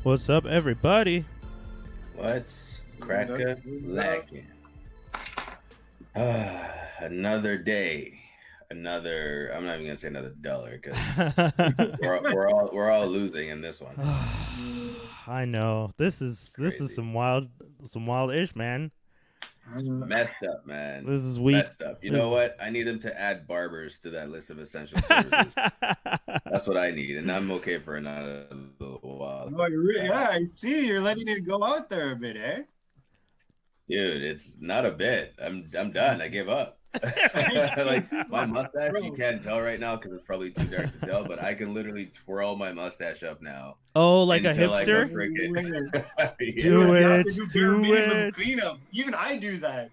What's up, everybody? What's crack-a-lackin'? Another day. Another. I'm not even gonna say another dollar because we're all losing in this one. I know this is some wild-ish, man. It's messed up, man. This is weak. Messed up. You know what? I need them to add barbers to that list of essential services. That's what I need, and I'm okay for another little while. Oh, yeah, I see. You're letting it go out there a bit, eh? Dude, it's not a bit. I'm done. I give up. Like my mustache, you can't tell right now because it's probably too dark to tell, but I can literally twirl my mustache up now. Oh, like a hipster? Do it. Cleanup. Even I do that.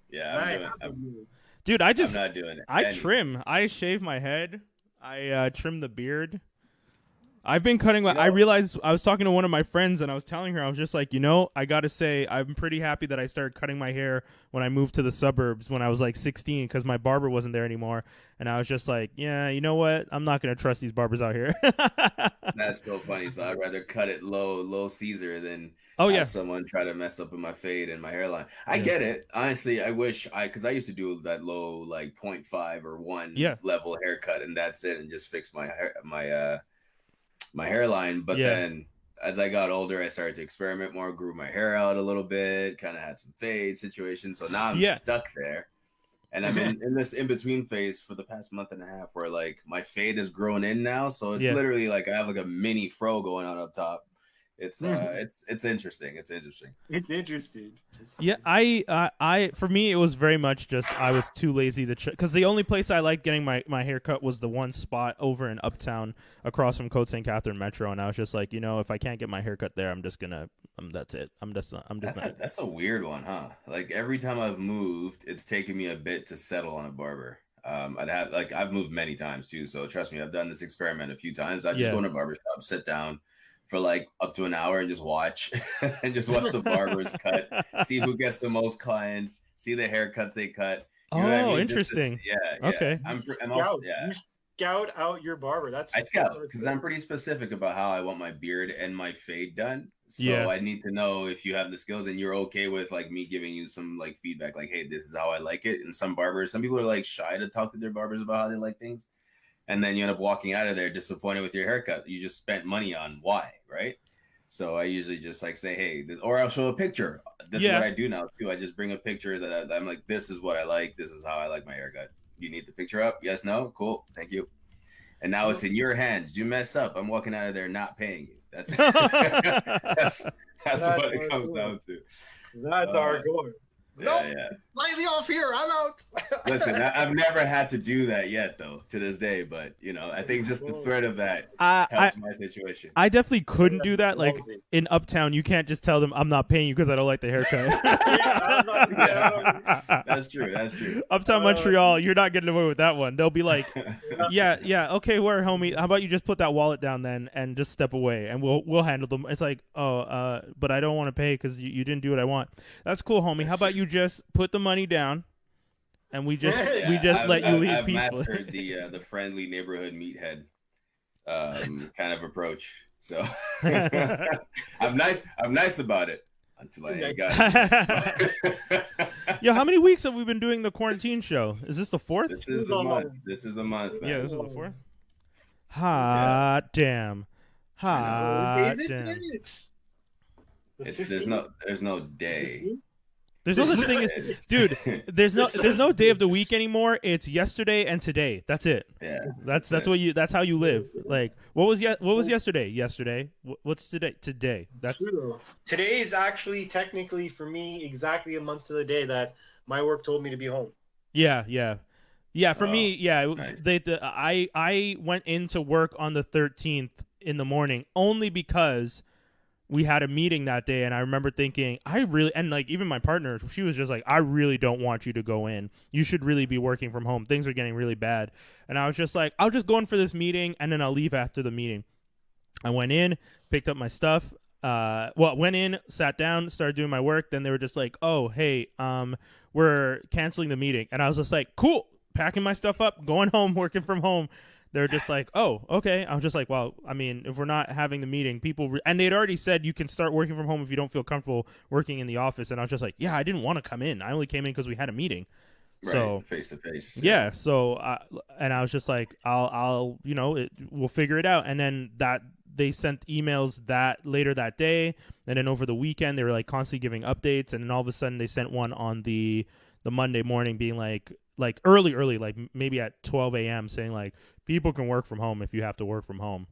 Yeah, dude, I'm not doing it. I trim. I shave my head. I trim the beard. I've been cutting. I realized I was talking to one of my friends and I was telling her, I was just like, I got to say, I'm pretty happy that I started cutting my hair when I moved to the suburbs when I was like 16 because my barber wasn't there anymore. And I was just like, yeah, you know what? I'm not going to trust these barbers out here. That's so funny. So I'd rather cut it low Caesar than have someone try to mess up in my fade and my hairline. I get it. Honestly, I wish because I used to do that low, like 0.5 or 1 level haircut and that's it and just fix my hairline, but then as I got older, I started to experiment more, grew my hair out a little bit, kind of had some fade situations. So now I'm stuck there. And I'm in this in-between phase for the past month and a half where like my fade has grown in now. So it's literally like I have like a mini fro going on up top. It's interesting. It's interesting. Yeah, I for me it was very much just I was too lazy to because the only place I liked getting my haircut was the one spot over in Uptown across from Côte St. Catherine Metro, and I was just like, if I can't get my haircut there, I'm just that's it. That's a weird one, huh? Like every time I've moved, it's taken me a bit to settle on a barber. I've moved many times too, so trust me, I've done this experiment a few times. I just go in a barber shop, sit down for like up to an hour and just watch the barbers cut, see who gets the most clients, see the haircuts they cut. You know what I mean? Interesting. Okay. I'm also, you scout out your barber. I scout because I'm pretty specific about how I want my beard and my fade done. So I need to know if you have the skills and you're okay with like me giving you some like feedback, like, hey, this is how I like it. And some people are like shy to talk to their barbers about how they like things. And then you end up walking out of there disappointed with your haircut. You just spent money on why, right? So I usually just like say, hey, or I'll show a picture. This is what I do now too. I just bring a picture that I'm like, this is what I like. This is how I like my haircut. You need the picture up? Yes, no? Cool. Thank you. And now it's in your hands. You mess up, I'm walking out of there not paying you. That's that's what it comes down to. That's our goal. Nope, it's slightly off here. I'm out. Listen, I've never had to do that yet, though, to this day. But, I think just the threat of that helps my situation. I definitely couldn't do that. Like, in Uptown, you can't just tell them, I'm not paying you because I don't like the haircut. That's true. Uptown Montreal, you're not getting away with that one. They'll be like, yeah, okay, where, homie? How about you just put that wallet down then and just step away, and we'll handle them. It's like, but I don't want to pay because you didn't do what I want. That's cool, homie. How about you just put the money down and we just let you leave peacefully. I've mastered the friendly neighborhood meathead kind of approach. So I'm nice about it until I ain't got it. Yo, how many weeks have we been doing the quarantine show? Is this the 4th? This is the month. Man. Yeah, this is the 4th. Hot damn. There's no day. There's no such thing as, dude. There's no day of the week anymore. It's yesterday and today. That's it. Yeah. That's how you live. Like, what was yesterday? Yesterday. What's today? Today. That's true. Today is actually technically for me exactly a month to the day that my work told me to be home. Yeah. For me, nice. I went into work on the 13th in the morning only because we had a meeting that day, and I remember thinking, even my partner, she was just like, I really don't want you to go in. You should really be working from home. Things are getting really bad. And I was just like, I'll just go in for this meeting, and then I'll leave after the meeting. I went in, picked up my stuff, went in, sat down, started doing my work. Then they were just like, oh, hey, we're canceling the meeting. And I was just like, cool, packing my stuff up, going home, working from home. they're just like, oh, okay. I was just like, well, I mean, if we're not having the meeting, and they'd already said you can start working from home if you don't feel comfortable working in the office. And I was just like, yeah, I didn't want to come in. I only came in because we had a meeting. Right, so face to face. Yeah. So, and I was just like, I'll, we'll figure it out. And then they sent emails that later that day, and then over the weekend they were like constantly giving updates, and then all of a sudden they sent one on the Monday morning being like early, like maybe at 12 a.m. saying like people can work from home if you have to work from home.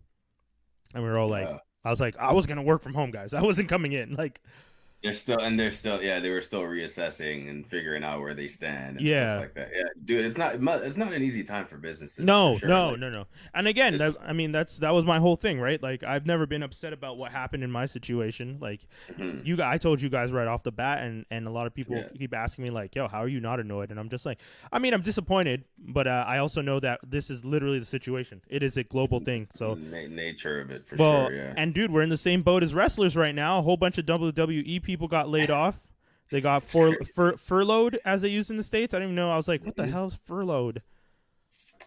And we were all like, I was like, I was gonna work from home, guys. I wasn't coming in. Like they were still reassessing and figuring out where they stand and stuff like that. Yeah, dude, it's not an easy time for businesses. No, for sure. No. And again, that was my whole thing, right? Like I've never been upset about what happened in my situation. Like I told you guys right off the bat, and a lot of people keep asking me like, yo, how are you not annoyed? And I'm just like, I mean, I'm disappointed, but I also know that this is literally the situation. It is a global thing. So nature of it for sure. Yeah. And dude, we're in the same boat as wrestlers right now. A whole bunch of WWE people got laid off. They got furloughed, as they use in the States. I don't even know. I was like, what the hell is furloughed?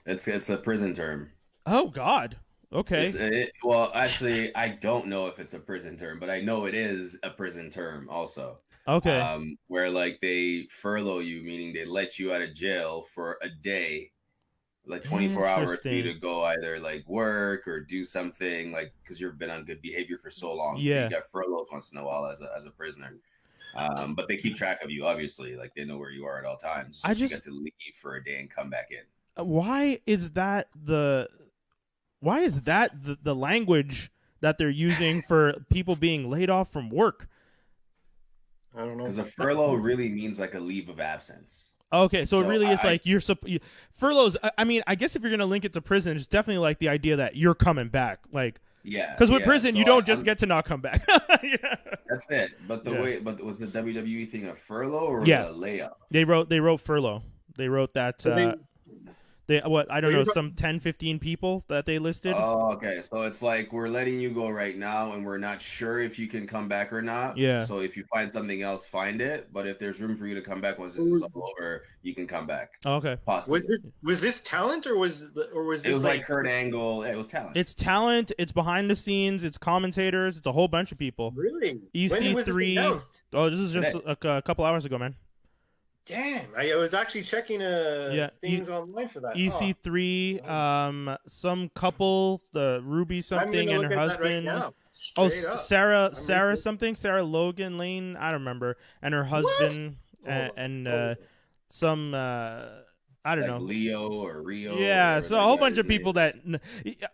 It's a prison term. Oh, God. Okay. Well, actually, I don't know if it's a prison term, but I know it is a prison term also. Okay. Where like they furlough you, meaning they let you out of jail for a day, like 24 hours for you to go either like work or do something, like because you've been on good behavior for so long. Yeah. So you get furloughed once in a while as a prisoner. But they keep track of you, obviously. Like they know where you are at all times. So you get to leave for a day and come back in. Why is that the language that they're using for people being laid off from work? I don't know. Because a furlough really means like a leave of absence. Okay, so it really is like furloughs. I mean, I guess if you're gonna link it to prison, it's definitely like the idea that you're coming back. Like, because with prison, you don't just get to not come back. That's it. But was the WWE thing a furlough or a layoff? They wrote furlough. They wrote that. I don't know, some 10, 15 people that they listed. Oh, okay. So it's like we're letting you go right now, and we're not sure if you can come back or not. Yeah. So if you find something else, find it. But if there's room for you to come back once this is all over, you can come back. Okay. Possibly. Was this talent or was this? It was like Kurt Angle. It was talent. It's talent. It's behind the scenes. It's commentators. It's a whole bunch of people. Really? EC3. Oh, this is just a couple hours ago, man. Damn, I was actually checking things online for that. EC3, some couple, the Ruby something and her husband. Sarah Logan Lane, I don't remember, and her husband and some I don't know, Leo or Rio. Yeah, so a whole bunch of people that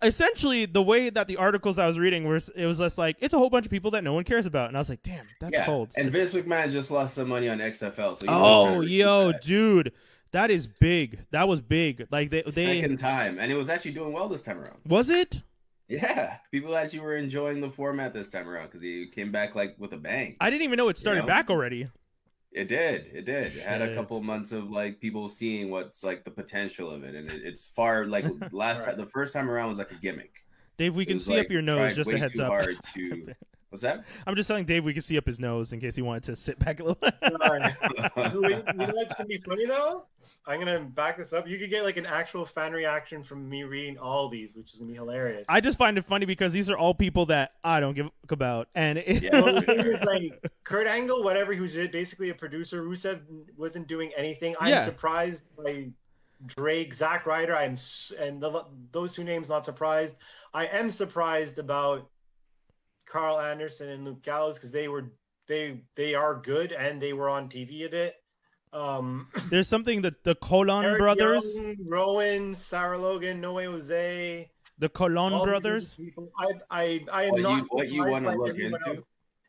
essentially the way that the articles I was reading was just like it's a whole bunch of people that no one cares about, and I was like, damn, that's cold. And Vince McMahon just lost some money on XFL. So dude, that is big. That was big. Like they second time, and it was actually doing well this time around. Was it? Yeah, people actually were enjoying the format this time around because he came back like with a bang. I didn't even know it started back already. It did. It had a couple months of like people seeing what's like the potential of it, and it's far like the first time around was like a gimmick. Know we can see up your nose, just a heads up. What's that? I'm just telling Dave we can see up his nose in case he wanted to sit back a little. You know what's gonna be funny though? I'm gonna back this up. You could get like an actual fan reaction from me reading all these, which is gonna be hilarious. I just find it funny because these are all people that I don't give a fuck about, and the thing is like Kurt Angle, whatever, who's basically a producer. Rusev wasn't doing anything. I'm surprised by Drake, Zack Ryder. Those two names, not surprised. I am surprised about Carl Anderson and Luke Gallows because they are good and they were on TV a bit. There's something that the Colon Eric brothers, Young, Rowan, Sarah Logan, Noe Jose, the Colon brothers. I am not. What you want to look into?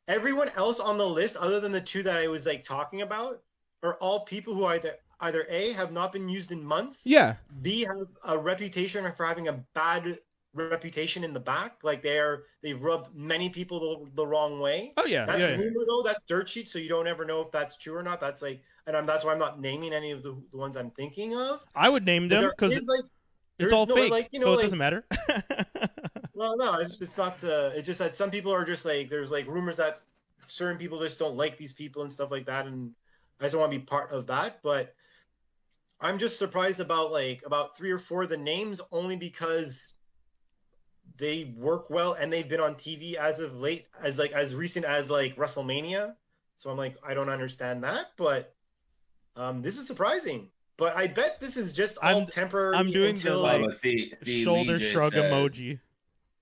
Everyone else on the list, other than the two that I was like talking about, are all people who either A, have not been used in months, B, have a reputation for having a bad reputation in the back, like they've rubbed many people the wrong way. That's rumor though. That's dirt sheet, so you don't ever know if that's true or not. That's like, and that's why I'm not naming any of the ones I'm thinking of. I would name them because it's all fake, so it doesn't matter. Well, no, it's not. It's just that some people are just like there's like rumors that certain people just don't like these people and stuff like that, and I just don't want to be part of that. But I'm just surprised about about 3 or 4 of the names, only because they work well and they've been on TV as of late, as recent as WrestleMania. So I'm like, I don't understand that, but this is surprising. But I bet this is just all temporary. I'm doing the shoulder shrug emoji.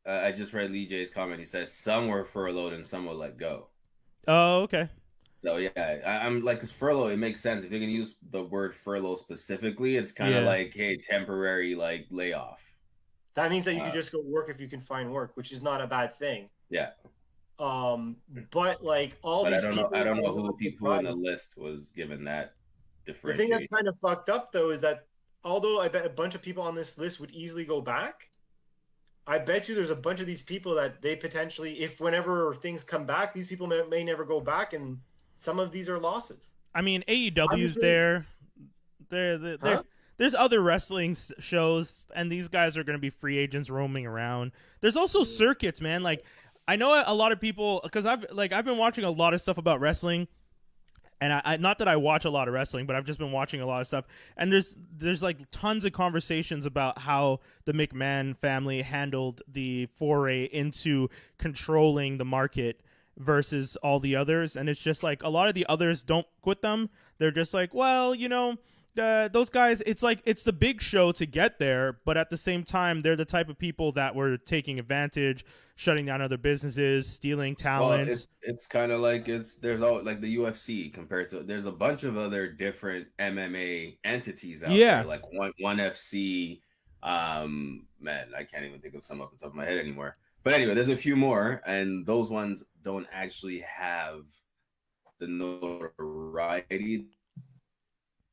I just read Lee J's comment. He says some were furloughed and some were let go. Oh, okay. So yeah, I'm like, cause furlough, it makes sense if you're gonna use the word furlough specifically. It's kind of like, hey, temporary layoff. That means that you can just go work if you can find work, which is not a bad thing. Yeah. But these people, I don't know who people in the list was given that differentiation. The thing that's kind of fucked up though is that although I bet a bunch of people on this list would easily go back, I bet you there's a bunch of these people that they potentially, if whenever things come back, these people may never go back, and some of these are losses. I mean, AEW's there. There's other wrestling shows, and these guys are going to be free agents roaming around. There's also circuits, man. Like, I know a lot of people, because I've been watching a lot of stuff about wrestling, and I not that I watch a lot of wrestling, but I've just been watching a lot of stuff, and there's like tons of conversations about how the McMahon family handled the foray into controlling the market versus all the others, and it's just like a lot of the others don't quit them. They're just like, well, those guys, it's the big show to get there, but at the same time, they're the type of people that were taking advantage, shutting down other businesses, stealing talents. Well, it's kind of like there's all like the UFC compared to, there's a bunch of other different MMA entities out there, like one FC. Man, I can't even think of some off the top of my head anymore. But anyway, there's a few more, and those ones don't actually have the notoriety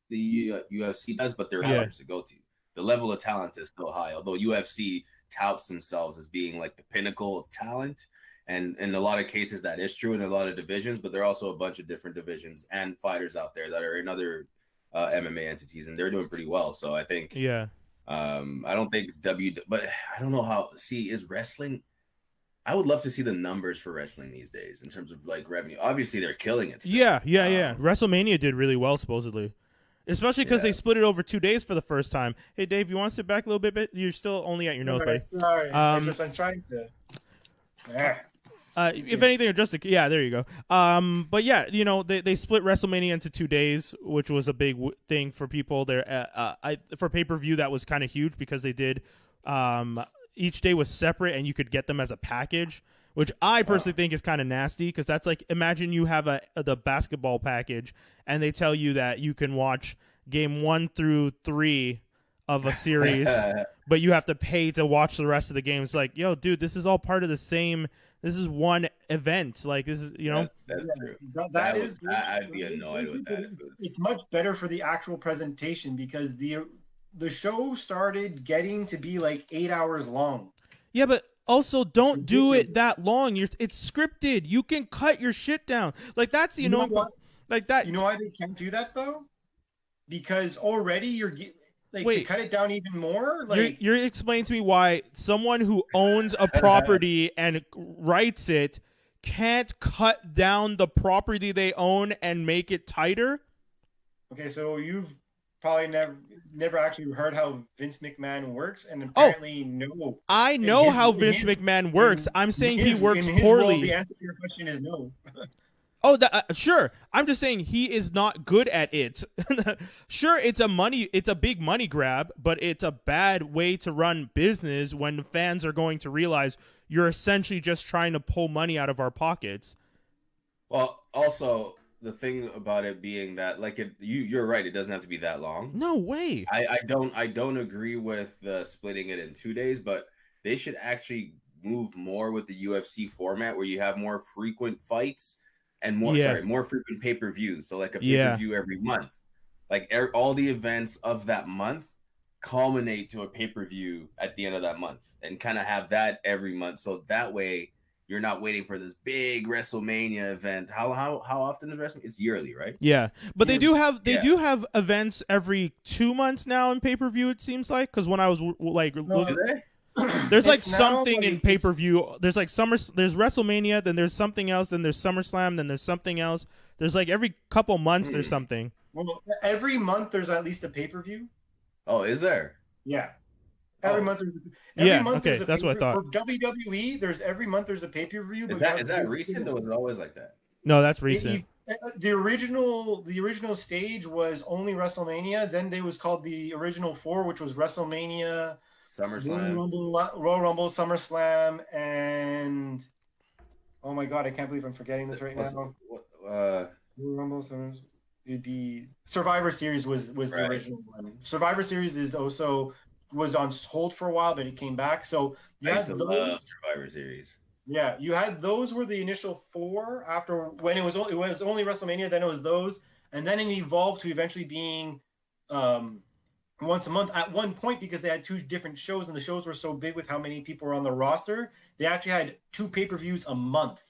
the UFC does, but they're hard to go to. The level of talent is still high, although UFC touts themselves as being like the pinnacle of talent, and in a lot of cases that is true in a lot of divisions, but there are also a bunch of different divisions and fighters out there that are in other MMA entities, and they're doing pretty well. So I think I don't think but I don't know how, is wrestling, I would love to see the numbers for wrestling these days in terms of like revenue. Obviously they're killing it still. Yeah. WrestleMania did really well, supposedly. Especially because they split it over 2 days for the first time. Hey, Dave, you want to sit back a little bit? You're still only at your nose, buddy. Sorry. It's just I'm trying to. If anything, there you go. But yeah, they split WrestleMania into 2 days, which was a big thing for people there. For pay-per-view, that was kind of huge because they did. Each day was separate, and you could get them as a package, which I personally think is kind of nasty, because that's like, imagine you have the basketball package, and they tell you that you can watch game 1 through 3 of a series, but you have to pay to watch the rest of the game. It's like, yo, dude, this is all part of the same. This is one event. Like, this is, That's true. I'd be annoyed with that. It's much better for the actual presentation, because the show started getting to be like 8 hours long. Yeah, but also don't do it that long. It's scripted. You can cut your shit down. Like, that's like that. You know why they can't do that though? Because already you're to cut it down even more. Like, you're explaining to me why someone who owns a property and writes it can't cut down the property they own and make it tighter? Okay, so you've probably never actually heard how Vince McMahon works, and apparently no. I know how Vince McMahon works. I'm saying he works poorly. The answer to your question is no. Sure. I'm just saying he is not good at it. Sure, it's a big money grab, but it's a bad way to run business when fans are going to realize you're essentially just trying to pull money out of our pockets. Well, also, the thing about it being that, like, you're right, it doesn't have to be that long. No way. I don't agree with splitting it in 2 days, but they should actually move more with the UFC format, where you have more frequent fights and more frequent pay-per-views. So like a pay-per-view every month, like all the events of that month culminate to a pay-per-view at the end of that month, and kind of have that every month. So that way you're not waiting for this big WrestleMania event. How often is wrestling? It's yearly, right? Yeah, but they do have events every 2 months now in pay-per-view, it seems like, because when I was there's like something in pay-per-view. There's like there's WrestleMania, then there's something else, then there's SummerSlam, then there's something else. There's like every couple months there's something. Well, every month there's at least a pay-per-view. Oh, is there? Yeah. Every month there's that's what I thought. For WWE, every month there's a pay-per-view. Is that recent or was it always like that? No, that's recent. The original stage was only WrestleMania. Then they was called the original 4, which was WrestleMania, SummerSlam, Royal Rumble, SummerSlam, and oh my god, I can't believe I'm forgetting this right now. Royal Rumble, SummerSlam. The Survivor Series was the original one. Survivor Series was on hold for a while, but it came back. So you had those Survivor Series. Yeah, you had those were the initial 4. After when it was only WrestleMania, then it was those, and then it evolved to eventually being once a month at one point because they had 2 different shows, and the shows were so big with how many people were on the roster. They actually had 2 pay-per-views a month,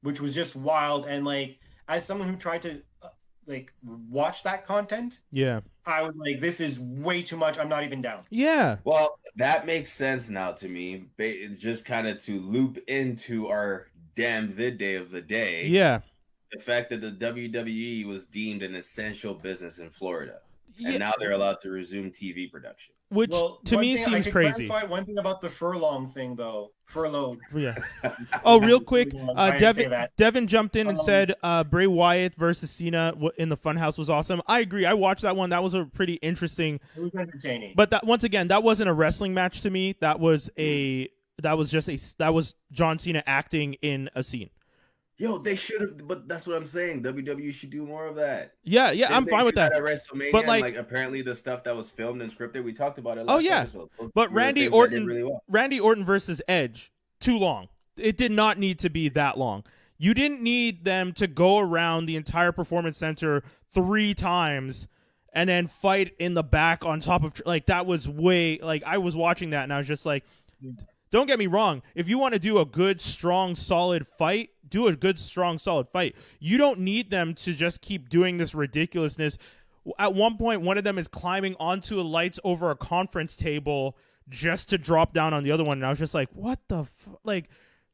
which was just wild. And like, as someone who tried to watch that content, yeah, I was like, this is way too much. I'm not even down. Yeah. Well, that makes sense now to me. It's just kind of to loop into our damn vid day of the day. Yeah. The fact that the WWE was deemed an essential business in Florida. Yeah. And now they're allowed to resume TV production. Which to me seems crazy. One thing about the furlong thing, though. Furlough. Yeah. Oh, real quick. Devin jumped in and said Bray Wyatt versus Cena in the Funhouse was awesome. I agree. I watched that one. That was a pretty interesting. It was entertaining. But once again, that wasn't a wrestling match to me. That was John Cena acting in a scene. Yo, they should have, but that's what I'm saying. WWE should do more of that. Yeah, I'm fine with that. At WrestleMania, but like apparently the stuff that was filmed and scripted, we talked about it last episode. But Randy Orton versus Edge, too long. It did not need to be that long. You didn't need them to go around the entire Performance Center 3 times and then fight in the back on top of that was way I was watching that and I was just like, don't get me wrong. If you want to do a good, strong, solid fight, do a good, strong, solid fight. You don't need them to just keep doing this ridiculousness. At one point, one of them is climbing onto the lights over a conference table just to drop down on the other one. And I was just like, what the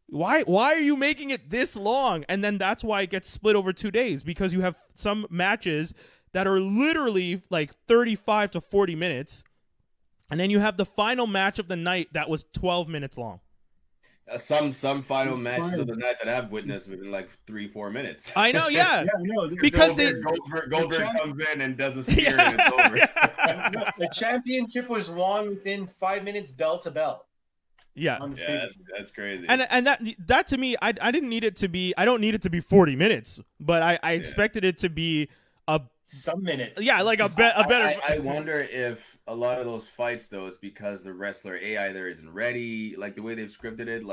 why are you making it this long? And then that's why it gets split over 2 days, because you have some matches that are literally 35 to 40 minutes. And then you have the final match of the night that was 12 minutes long. Some final matches of the night that I've witnessed within 3-4 minutes. I know, yeah. Yeah, no, because Goldberg comes in and does a spear and it's over. The championship was won within 5 minutes, bell to bell. Yeah, that's crazy. And that to me, I didn't need it to be. I don't need it to be 40 minutes, but I expected it to be some minutes. Yeah, a better. I wonder if a lot of those fights though is because the wrestler AI there isn't ready, the way they've scripted it.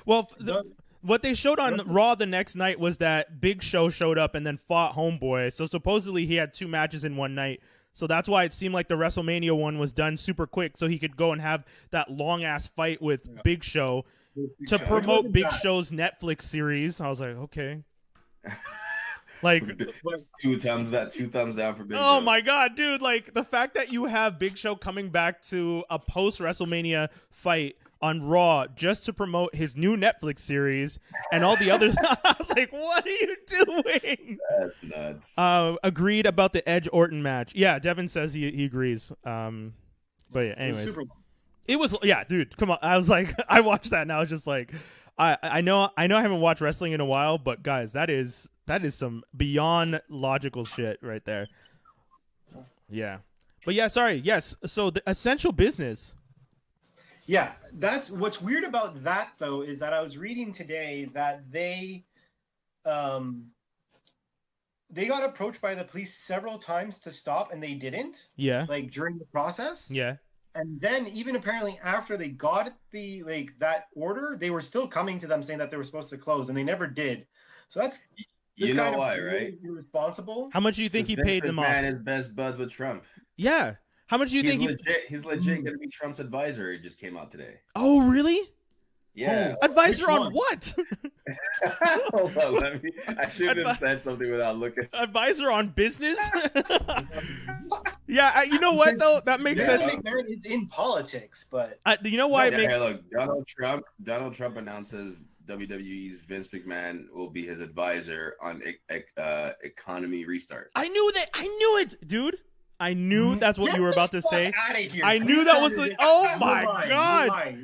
What they showed on Raw the next night was that Big Show showed up and then fought Homeboy. So supposedly he had 2 matches in one night. So that's why it seemed like the WrestleMania one was done super quick, so he could go and have that long ass fight with Big Show to promote Big Show's Netflix series. I was like, okay. 2 thumbs down for Big Show. Oh my god, dude! The fact that you have Big Show coming back to a post WrestleMania fight on Raw just to promote his new Netflix series and all the other. I was like, what are you doing? That's nuts. Agreed about the Edge Orton match. Yeah, Devin says he agrees. But yeah, anyways, it was dude. Come on, I was like, I watched that and I was just like, I know I haven't watched wrestling in a while, but guys, that is some beyond logical shit right there. Yeah. But yeah, sorry. Yes. So the essential business. Yeah. That's what's weird about that though, is that I was reading today that they got approached by the police several times to stop and they didn't. Yeah. During the process. Yeah. And then even apparently after they got the that order, they were still coming to them saying that they were supposed to close and they never did. So that's you know why, right? Irresponsible. How much do you think he paid them off? Man is best buds with Trump. Yeah. How much do you think he's legit going to be Trump's advisor? It just came out today. Oh, really? Yeah. Advisor on what? Hold on, I shouldn't have said something without looking. Advisor on business? Yeah, you know what though? That makes sense. Man is in politics, but you know why it makes. Look, Donald Trump announces WWE's Vince McMahon will be his advisor on economy restart. I knew it, dude. I knew that's what you were about to say. I Please knew that was like, oh my god.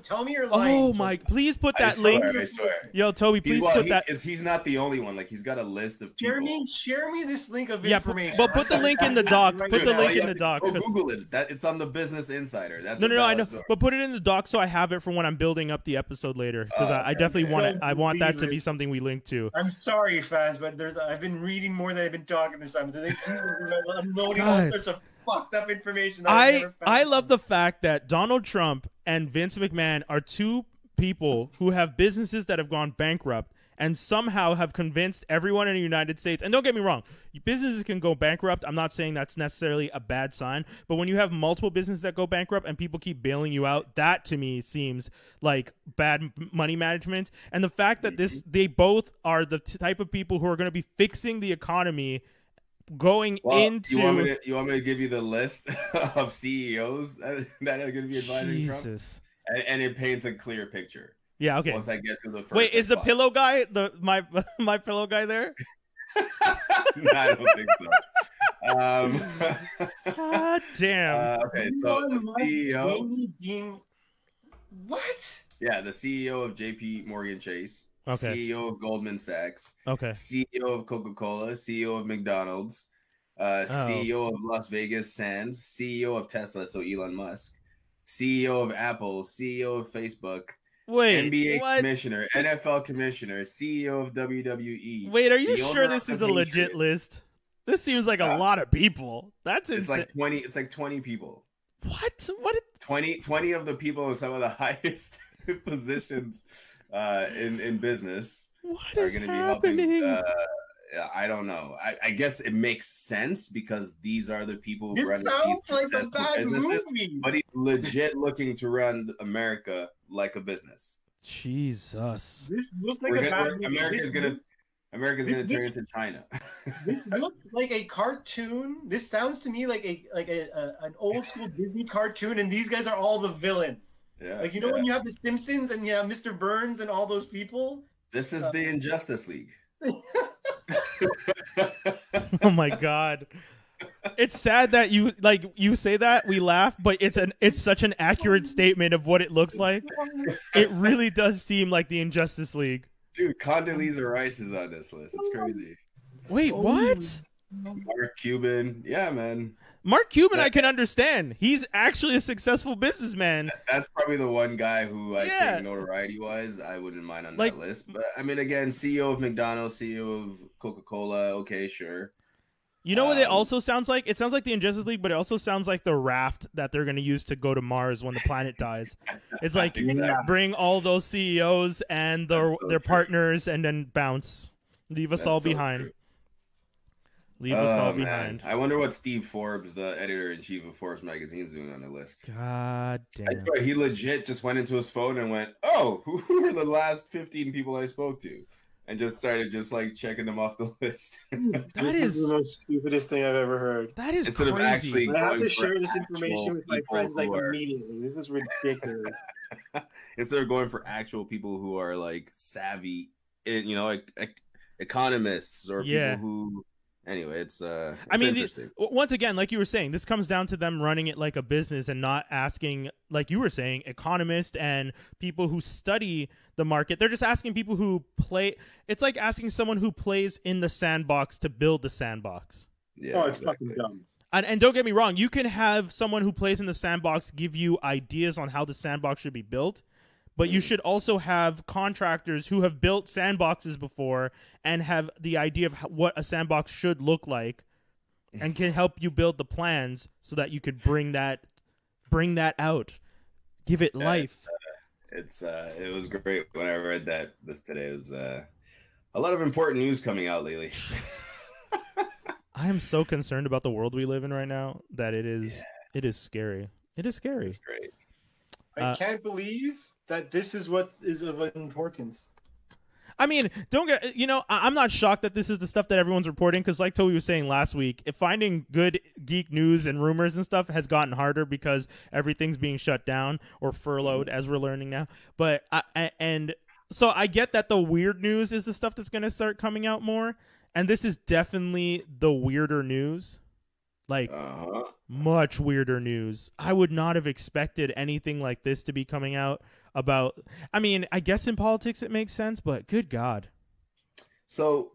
Tell me you're lying. Oh my, please put that link. I swear. Yo, Toby, please put that. He's not the only one. Like, he's got a list of people. Share me this link of information. But put the link in the doc. Put the link in the doc. Go Google it. It's on the Business Insider. That's no, I know. But put it in the doc so I have it for when I'm building up the episode later. Because I definitely want it. I want that to be something we link to. I'm sorry, fans, but I've been reading more than I've been talking this time. I'm loading all sorts of fucked up information. I love the fact that Donald Trump and Vince McMahon are two people who have businesses that have gone bankrupt and somehow have convinced everyone in the United States. And don't get me wrong, businesses can go bankrupt. I'm not saying that's necessarily a bad sign, but when you have multiple businesses that go bankrupt and people keep bailing you out, that to me seems like bad money management. And the fact that they both are the type of people who are going to be fixing the economy going into... You want me to give you the list of CEOs that are going to be advising Trump? And it paints a clear picture. Yeah, okay. Once I get to the first... Wait, is the pillow guy, my pillow guy there? No, I don't think so. God damn. Okay, so the CEO... What? Yeah, the CEO of JP Morgan Chase. Okay. CEO of Goldman Sachs. Okay. CEO of Coca-Cola. CEO of McDonald's. CEO of Las Vegas Sands. CEO of Tesla, so Elon Musk. CEO of Apple. CEO of Facebook. Wait, NBA what? commissioner. NFL commissioner. CEO of WWE. Wait, are you sure this is a legit list? This seems like a lot of people. That's insane. It's like 20 people. What? 20 of the people in some of the highest positions in business are going to be helping. I don't know. I guess it makes sense because these are the people who run these like a bad businesses. Movie. But he's legit looking to run America like a business. Jesus. This looks like a bad movie. America's gonna turn into China. This looks like a cartoon. This sounds to me like an old school Disney cartoon, and these guys are all the villains. Yeah, like when you have the Simpsons and you have Mr. Burns and all those people. This is the Injustice League. Oh my god. It's sad that you say that, we laugh, but it's such an accurate statement of what it looks like. It really does seem like the Injustice League. Dude, Condoleezza Rice is on this list. It's crazy. Wait, what? Mark Cuban. Yeah, man. Mark Cuban, I can understand. He's actually a successful businessman. That's probably the one guy who I think notoriety-wise, I wouldn't mind on that list. But, I mean, again, CEO of McDonald's, CEO of Coca-Cola. Okay, sure. You know what it also sounds like? It sounds like the Injustice League, but it also sounds like the raft that they're going to use to go to Mars when the planet dies. It's like bring all those CEOs and their partners and then bounce. Leave us all behind. Leave us all behind. I wonder what Steve Forbes, the editor-in-chief of Forbes magazine, is doing on the list. God damn. I swear, he legit just went into his phone and went, "Oh, who were the last 15 people I spoke to?" And just started checking them off the list. That is the most stupidest thing I've ever heard. That is Instead crazy. of actually I have to share this information with my friends immediately. This is ridiculous. Instead of going for actual people who are savvy, economists or people who. Anyway, it's interesting. Once again, like you were saying, this comes down to them running it like a business and not asking, like you were saying, economists and people who study the market. They're just asking people who play. It's like asking someone who plays in the sandbox to build the sandbox. Yeah, it's fucking dumb. And don't get me wrong, you can have someone who plays in the sandbox give you ideas on how the sandbox should be built. But you should also have contractors who have built sandboxes before and have the idea of what a sandbox should look like and can help you build the plans so that you could bring that out, give it life. It was great when I read this today. It was a lot of important news coming out lately. I am so concerned about the world we live in right now that it is scary. It is scary. It's great. I can't believe that this is what is of importance. I mean, I'm not shocked that this is the stuff that everyone's reporting because like Tobi was saying last week, finding good geek news and rumors and stuff has gotten harder because everything's being shut down or furloughed as we're learning now. But So I get that the weird news is the stuff that's going to start coming out more, and this is definitely the weirder news. Like, much weirder news. I would not have expected anything like this to be coming out about... I mean, I guess in politics it makes sense, but good God. So,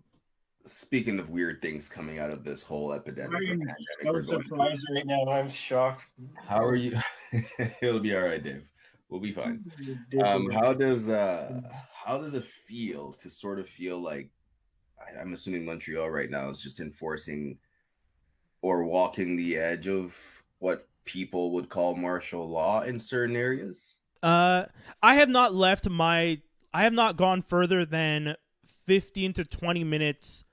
speaking of weird things coming out of this whole epidemic... I'm surprised right now. I'm shocked. How are you? It'll be all right, Dave. We'll be fine. How does it feel to sort of feel like... I'm assuming Montreal right now is just enforcing... or walking the edge of what people would call martial law in certain areas? I have not gone further than 15 to 20 minutes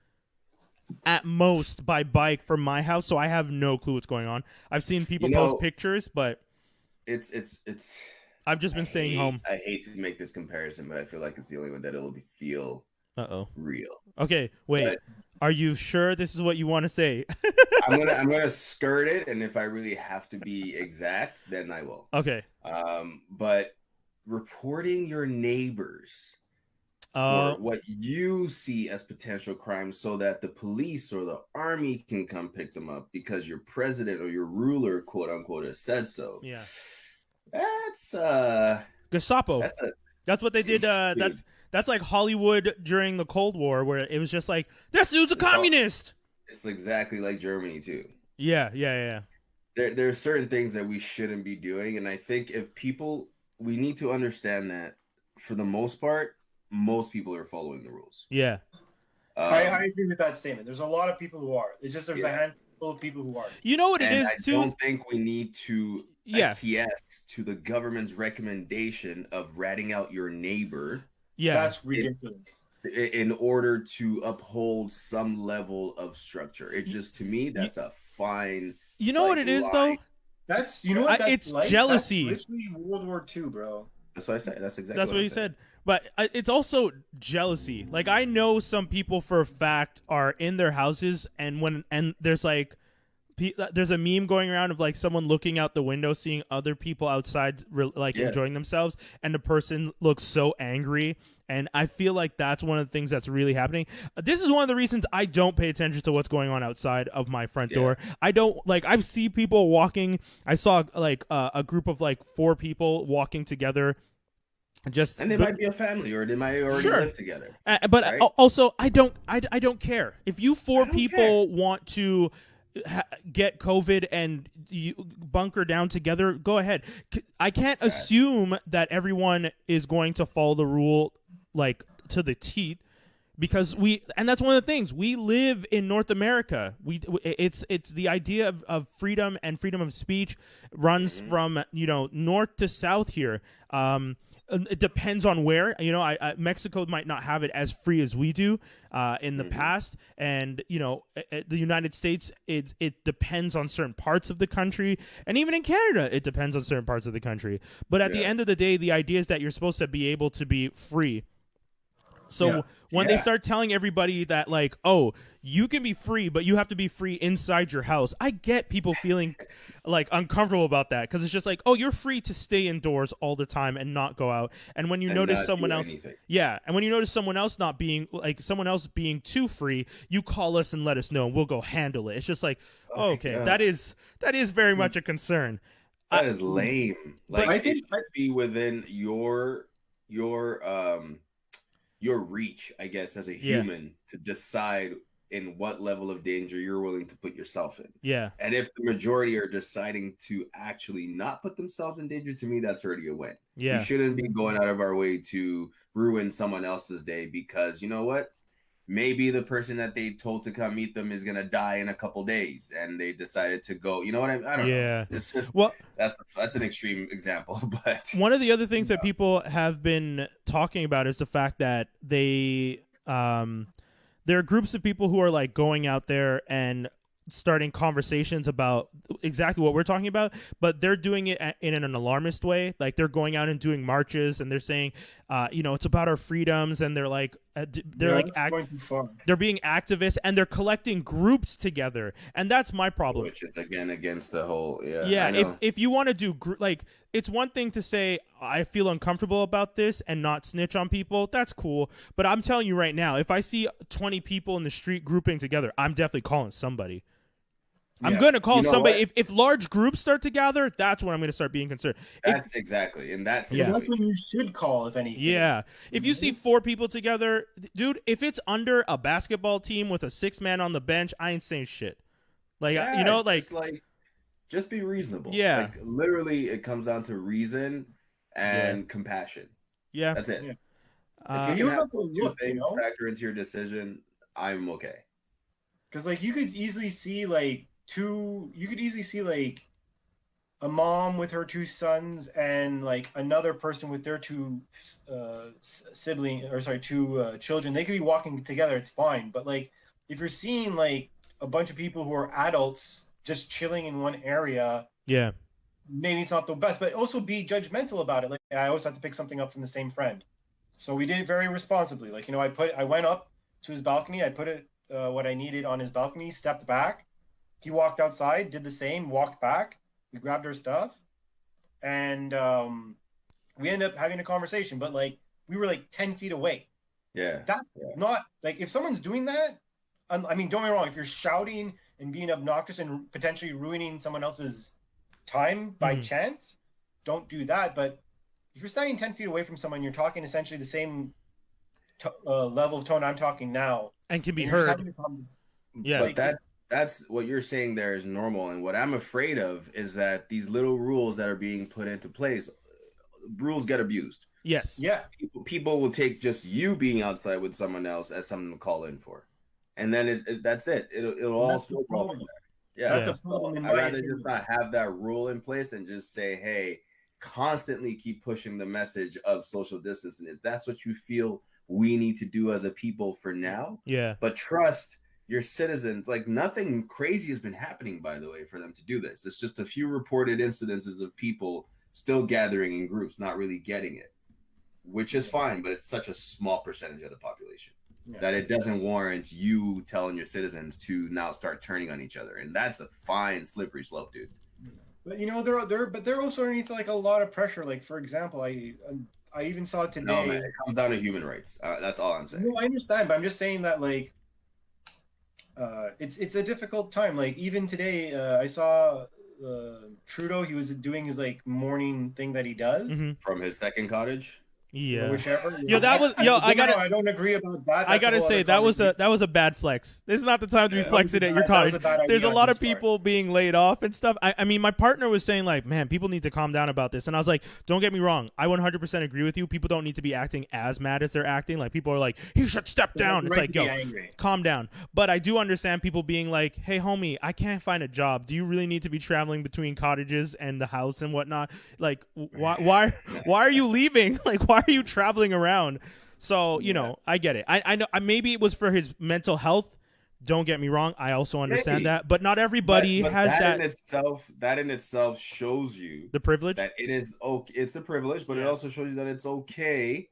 at most by bike from my house, so I have no clue what's going on. I've seen people post pictures, but it's I've just been staying home. I hate to make this comparison, but I feel like it's the only one that it'll feel real. Okay, wait. But, are you sure this is what you want to say? I'm gonna skirt it, and if I really have to be exact, then I will. Okay. But reporting your neighbors for what you see as potential crimes, so that the police or the army can come pick them up because your president or your ruler, quote unquote, has said so. Yeah. That's Gestapo. That's what they did. That's like Hollywood during the Cold War, where it was just like, this dude's a communist. It's exactly like Germany too. Yeah. There are certain things that we shouldn't be doing, and I think we need to understand that for the most part, most people are following the rules. Yeah. I agree with that statement. There's a lot of people who are. It's just there's a handful of people who aren't. You know what it is too? I don't think we need to acquiesce to the government's recommendation of ratting out your neighbor. Yeah, that's ridiculous. In order to uphold some level of structure, it just, to me, that's a fine. You know what it is though? That's that's it's like? Jealousy. That's literally World War II, bro. That's what I said. That's exactly. That's what you said. But it's also jealousy. Like, I know some people for a fact are in their houses, and there's like. There's a meme going around of like someone looking out the window, seeing other people outside enjoying themselves, and the person looks so angry. And I feel like that's one of the things that's really happening. This is one of the reasons I don't pay attention to what's going on outside of my front door. I don't I've seen people walking. I saw a group of 4 people walking together. And they might be a family, or they might already live together. But right? Also, I don't care if you 4 people want to get COVID and you bunker down together. Go ahead. I can't assume that everyone is going to follow the rule to the teeth, because and that's one of the things, we live in North America. It's the idea of freedom, and freedom of speech runs from north to south here. It depends on where. Mexico might not have it as free as we do in the past, and the United States, it depends on certain parts of the country, and even in Canada it depends on certain parts of the country. But at the end of the day, the idea is that you're supposed to be able to be free. So when they start telling everybody that you can be free, but you have to be free inside your house, I get people feeling uncomfortable about that, because it's just you're free to stay indoors all the time and not go out. And when you notice someone else, and when you notice someone else not being someone else being too free, you call us and let us know, and we'll go handle it. It's just okay, that is very much a concern. That is lame. I think it should be within your reach, I guess, as a human, to decide in what level of danger you're willing to put yourself in. Yeah. And if the majority are deciding to actually not put themselves in danger, to me, that's already a win. Yeah. We shouldn't be going out of our way to ruin someone else's day, because you know what? Maybe the person that they told to come meet them is going to die in a couple days, and they decided to go. You know what I don't know. It's just, that's an extreme example. But one of the other things that people have been talking about is the fact that there are groups of people who are going out there and starting conversations about exactly what we're talking about, but they're doing it in an alarmist way. They're going out and doing marches, and they're saying, it's about our freedoms, and they're They're like they're being activists and they're collecting groups together, and that's my problem. Which is again against the whole If you want to do like, it's one thing to say I feel uncomfortable about this and not snitch on people. That's cool, but I'm telling you right now, if I see 20 people in the street grouping together, I'm definitely calling somebody. I'm going to call somebody. If large groups start to gather, that's when I'm going to start being concerned. That's exactly. And that's what you should call, if anything. Yeah. If you see 4 people together, dude, if it's under a basketball team with a 6-man on the bench, I ain't saying shit. Like, just be reasonable. Yeah. Like, literally, it comes down to reason and compassion. Yeah. That's it. Yeah. If you have two things factor into your decision, I'm okay. Because, like, you could easily see, like, a mom with her 2 sons and like another person with their 2 children. They could be walking together, it's fine. But like if you're seeing like a bunch of people who are adults just chilling in one area, maybe it's not the best. But also be judgmental about it. Like I always have to pick something up from the same friend, so we did it very responsibly. Like, you know, I went up to his balcony, I put it what I needed on his balcony, stepped back. He walked outside, did the same, walked back. We grabbed our stuff, and we ended up having a conversation. But like, we were like 10 feet away. Not like, if someone's doing that, I mean, don't get me wrong. If you're shouting and being obnoxious and potentially ruining someone else's time by chance, don't do that. But if you're standing 10 feet away from someone, you're talking essentially the same level of tone I'm talking now, and can be heard. Like, that's what you're saying there is normal. And what I'm afraid of is that these little rules that are being put into place, rules get abused. Yes. Yeah. People will take just you being outside with someone else as something to call in for. And then that's it. It'll all snowball from there. Yeah. That's a problem. I'd rather just not have that rule in place and just say, hey, constantly keep pushing the message of social distancing. If that's what you feel we need to do as a people for now. Yeah. But trust your citizens. Like, nothing crazy has been happening, by the way, for them to do this. It's just a few reported incidences of people still gathering in groups, not really getting it, which is fine, but it's such a small percentage of the population that it doesn't warrant you telling your citizens to now start turning on each other. And that's a fine, slippery slope, dude. But, you know, they're also underneath like a lot of pressure. Like, for example, I even saw today. No, man, it comes down to human rights. That's all I'm saying. No, I understand, but I'm just saying that, like, it's a difficult time. Like, even today, I saw Trudeau. He was doing his like morning thing that he does from his second cottage. Yeah. Whichever. I don't agree about that. I gotta say that was a bad flex. This is not the time to be flexing at your cottage. There's a lot of people being laid off and stuff. I mean, my partner was saying like, man, people need to calm down about this, and I was like, don't get me wrong, I 100% agree with you. People don't need to be acting as mad as they're acting. Like, people are like, he should step down. It's like, yo, calm down. But I do understand people being like, hey, homie, I can't find a job. Do you really need to be traveling between cottages and the house and whatnot? Like, why are you leaving? Like, why are you traveling around? So, you know, I get it. I know maybe it was for his mental health. Don't get me wrong. I also understand that, but not everybody has that. That in itself shows you the privilege that it is okay. It's a privilege, but it also shows you that it's okay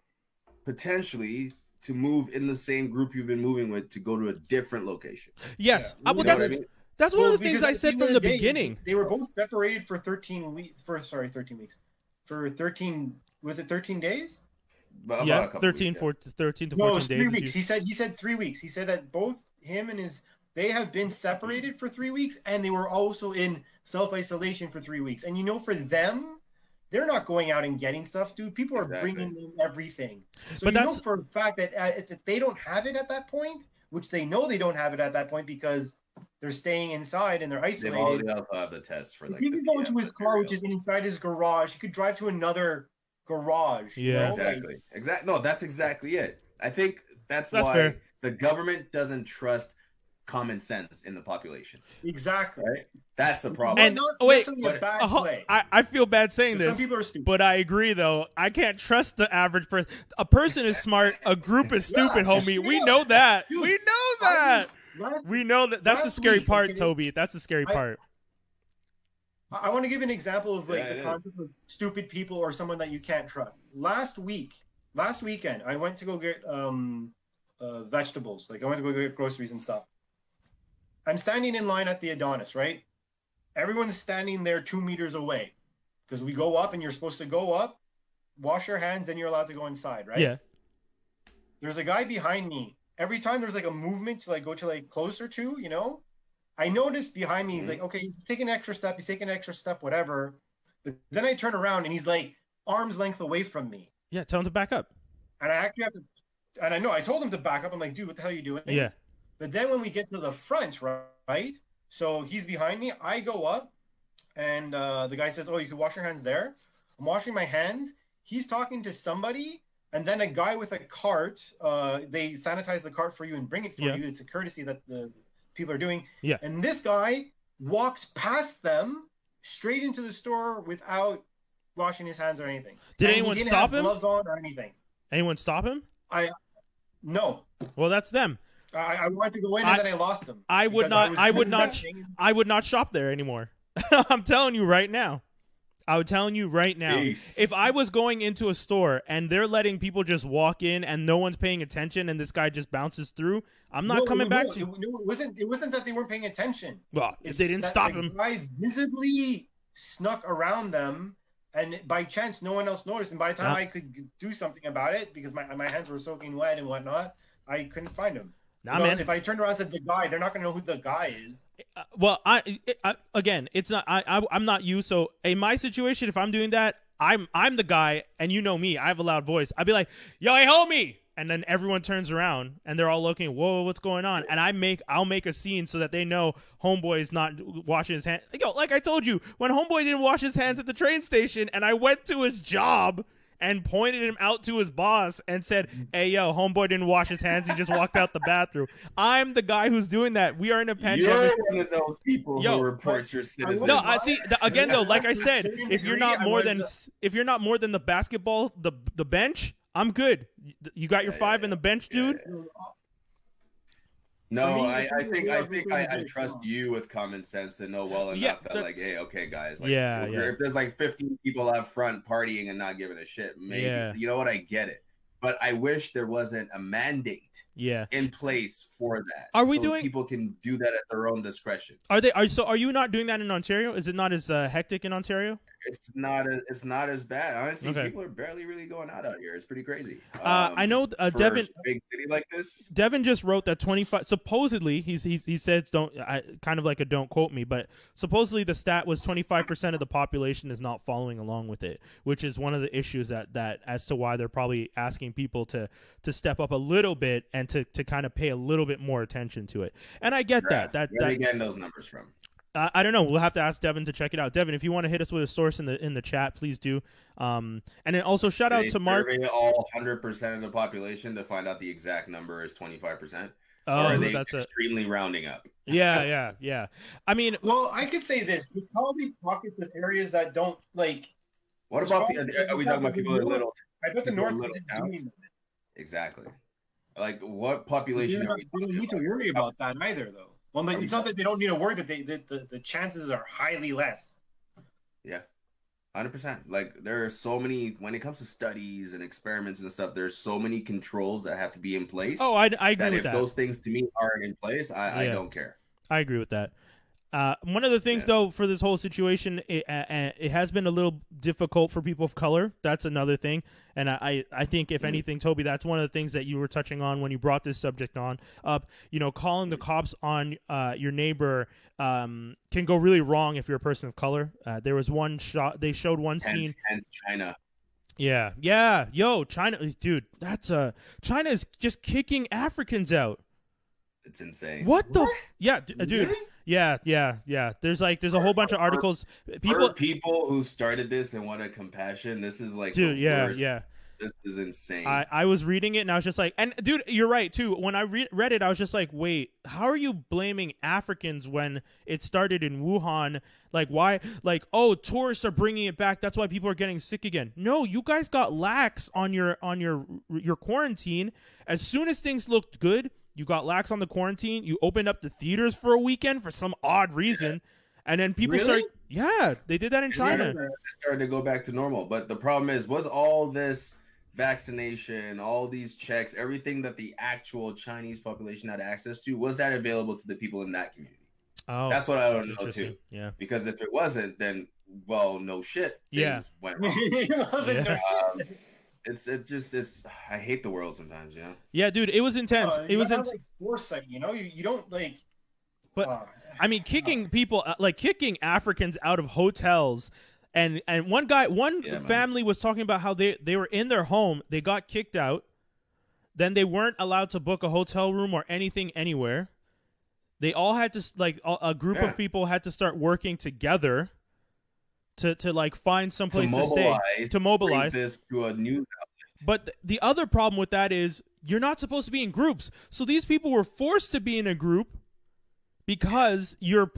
potentially to move in the same group you've been moving with to go to a different location. Yes. That's one of the things I said from the beginning. They were both separated for 13 weeks. For 13 days? Yeah, 13 to 14 days. 3 weeks. He said 3 weeks. He said that both him and they have been separated for 3 weeks, and they were also in self-isolation for 3 weeks. And you know, for them, they're not going out and getting stuff, dude. People are bringing in everything. So but you know for a fact that if they don't have it at that point, which they know they don't have it at that point because they're staying inside and they're isolated. They also have the test for like. He could go into his car, which is inside his garage. He could drive to another garage. Yeah, exactly. No, that's exactly it. I think that's why fair. The government doesn't trust common sense in the population. Exactly. Right? That's the problem. And I feel bad saying this. Some people are stupid. But I agree, though. I can't trust the average person. A person is smart. A group is stupid, homie. We know that. Dude, we know that. We know that. That's the scary part, Toby. That's the scary part. I want to give an example of like the concept of stupid people or someone that you can't trust. Last weekend, I went to go get vegetables. Like I went to go get groceries and stuff. I'm standing in line at the Adonis, right? Everyone's standing there 2 meters away because we go up and you're supposed to go up, wash your hands, then you're allowed to go inside, right? Yeah. There's a guy behind me. Every time there's like a movement to like go to like closer to, you know, I noticed behind me, he's like, okay, he's taking an extra step, whatever. But then I turn around and he's like arm's length away from me. Yeah, tell him to back up. And I actually have to, and I know I told him to back up. I'm like, dude, what the hell are you doing? Yeah. But then when we get to the front, right? So he's behind me. I go up and the guy says, oh, you can wash your hands there. I'm washing my hands. He's talking to somebody. And then a guy with a cart, they sanitize the cart for you and bring it for you. It's a courtesy that the people are doing. Yeah. And this guy walks past them straight into the store without washing his hands or anything. Did anyone stop him? Gloves on or anything. Anyone stop him? No. Well, that's them. I wanted to go in and then I lost them. I would not shop there anymore. I'm telling you right now. Jeez. If I was going into a store and they're letting people just walk in and no one's paying attention and this guy just bounces through, I'm not coming back to you. It wasn't that they weren't paying attention. Well, if they didn't stop him. The guy visibly snuck around them, and by chance, no one else noticed. And by the time I could do something about it, because my hands were soaking wet and whatnot, I couldn't find him. Nah, so man. If I turned around and said the guy, they're not going to know who the guy is. Well, again, it's not. I'm not you. So in my situation, if I'm doing that, I'm the guy, and you know me. I have a loud voice. I'd be like, "Yo, hey, homie!" And then everyone turns around, and they're all looking. Whoa, what's going on? And I'll make a scene so that they know homeboy is not washing his hands. Yo, like I told you, when homeboy didn't wash his hands at the train station, and I went to his job and pointed him out to his boss and said, hey, yo, homeboy didn't wash his hands. He just walked out the bathroom. I'm the guy who's doing that. We are in a pandemic. You're one of those people who reports your citizens. No, I see. Again, though, like I said, if you're not more than the basketball, the bench, I'm good. You got your 5 in the bench, dude? No, I think I trust you with common sense to know well enough that like, hey, okay, guys, like, if there's like 15 people up front partying and not giving a shit, maybe you know what, I get it. But I wish there wasn't a mandate in place for that. Are we doing? People can do that at their own discretion. Are you not doing that in Ontario? Is it not as hectic in Ontario? It's not as bad. Honestly, people are barely really going out here. It's pretty crazy. I know Devin, big city like this. Devin just wrote that 25. Supposedly, he said kind of like a don't quote me, but supposedly the stat was 25% of the population is not following along with it, which is one of the issues that as to why they're probably asking people to step up a little bit and to kind of pay a little bit more attention to it. And I get that. Where are they getting those numbers from? I don't know. We'll have to ask Devin to check it out. Devin, if you want to hit us with a source in the chat, please do. And then also shout out to Mark. All 100% of the population to find out the exact number is 25%. Oh, or are they extremely rounding up? Yeah. I mean, well, I could say this: there's probably pockets of areas that don't like. What about are we talking about people in little? I bet the north isn't doing that. Exactly. Like, what population are we talking about? You don't need to worry about that either, though. Well, it's not that they don't need to worry, but the chances are highly less. Yeah, 100%. Like, there are so many, when it comes to studies and experiments and stuff, there's so many controls that have to be in place. Oh, I agree with that. If those things to me aren't in place, I don't care. I agree with that. One of the things, though, for this whole situation, it has been a little difficult for people of color. That's another thing. And I think, if anything, Tobi, that's one of the things that you were touching on when you brought this subject up. Calling the cops on your neighbor can go really wrong if you're a person of color. There was one shot. They showed one scene. And China. Yeah. Yo, China. Dude, China is just kicking Africans out. It's insane. What the? Dude. Really? Yeah. There's a whole bunch of articles. People who started this and wanted compassion. This is like, dude, yeah. This is insane. I was reading it and I was just like, and dude, you're right too. When I read it, I was just like, wait, how are you blaming Africans when it started in Wuhan? Like, why? Like, oh, tourists are bringing it back. That's why people are getting sick again. No, you guys got lax on your quarantine. As soon as things looked good, you got lax on the quarantine. You opened up the theaters for a weekend for some odd reason. And then people start. Yeah, they did that in China. It started to go back to normal. But the problem was all this vaccination, all these checks, everything that the actual Chinese population had access to, was that available to the people in that community? Oh, that's what I don't know too. Yeah, because if it wasn't, then well, no shit. Things went wrong. It's I hate the world sometimes, you know. Yeah, dude, it was intense. It was like foresight, you know. You don't like. But I mean, kicking people, like kicking Africans out of hotels. And one family was talking about how they were in their home, they got kicked out, then they weren't allowed to book a hotel room or anything anywhere. They all had to, like, a group of people had to start working together to like find someplace to stay, to mobilize this to a news outlet. But the other problem with that is you're not supposed to be in groups. So these people were forced to be in a group because you're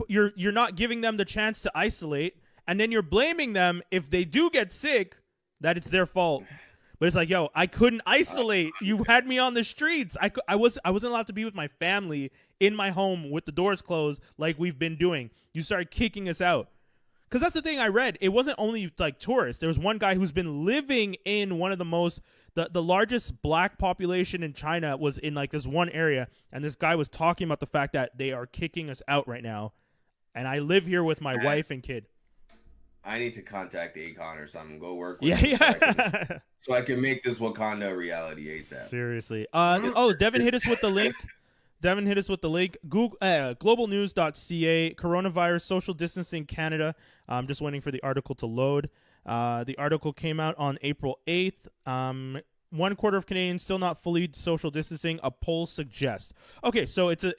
not giving them the chance to isolate. And then you're blaming them if they do get sick, that it's their fault. But it's like, yo, I couldn't isolate. You had me on the streets. I wasn't allowed to be with my family in my home with the doors closed like we've been doing. You started kicking us out. Because that's the thing I read. It wasn't only like tourists. There was one guy who's been living in one of the largest black population in China was in like this one area. And this guy was talking about the fact that they are kicking us out right now. And I live here with my wife and kid. I need to contact Akon or something. Go work with him so I can make this Wakanda a reality ASAP. Seriously. Devin hit us with the link. Google, globalnews.ca, coronavirus, social distancing Canada. I'm just waiting for the article to load. The article came out on April 8th. 1/4 of Canadians still not fully social distancing, a poll suggests. Okay, so it's a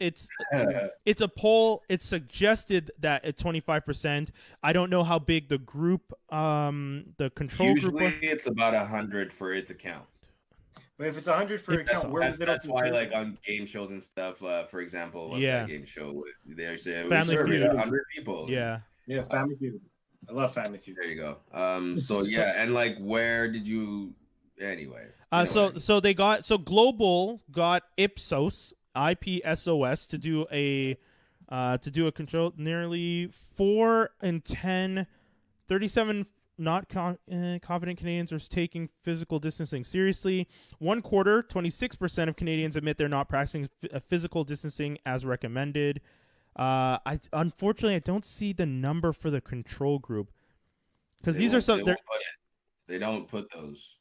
poll. It's suggested that at 25%. I don't know how big the group, the control Usually group. Usually it's about 100 for it to count. But if it's 100 for a count, that's why, like on game shows and stuff, for example, what's that game show? They say Family Feud. 100 people. Yeah, Family Feud. I love Family Feud. There you go. So and like, where did you? Anyway. So Global got Ipsos to do a control. Nearly 4 in 10, 37 not confident Canadians are taking physical distancing seriously. 1/4, 26% of Canadians admit they're not practicing physical distancing as recommended. Unfortunately I don't see the number for the control group because these are some. They don't put those.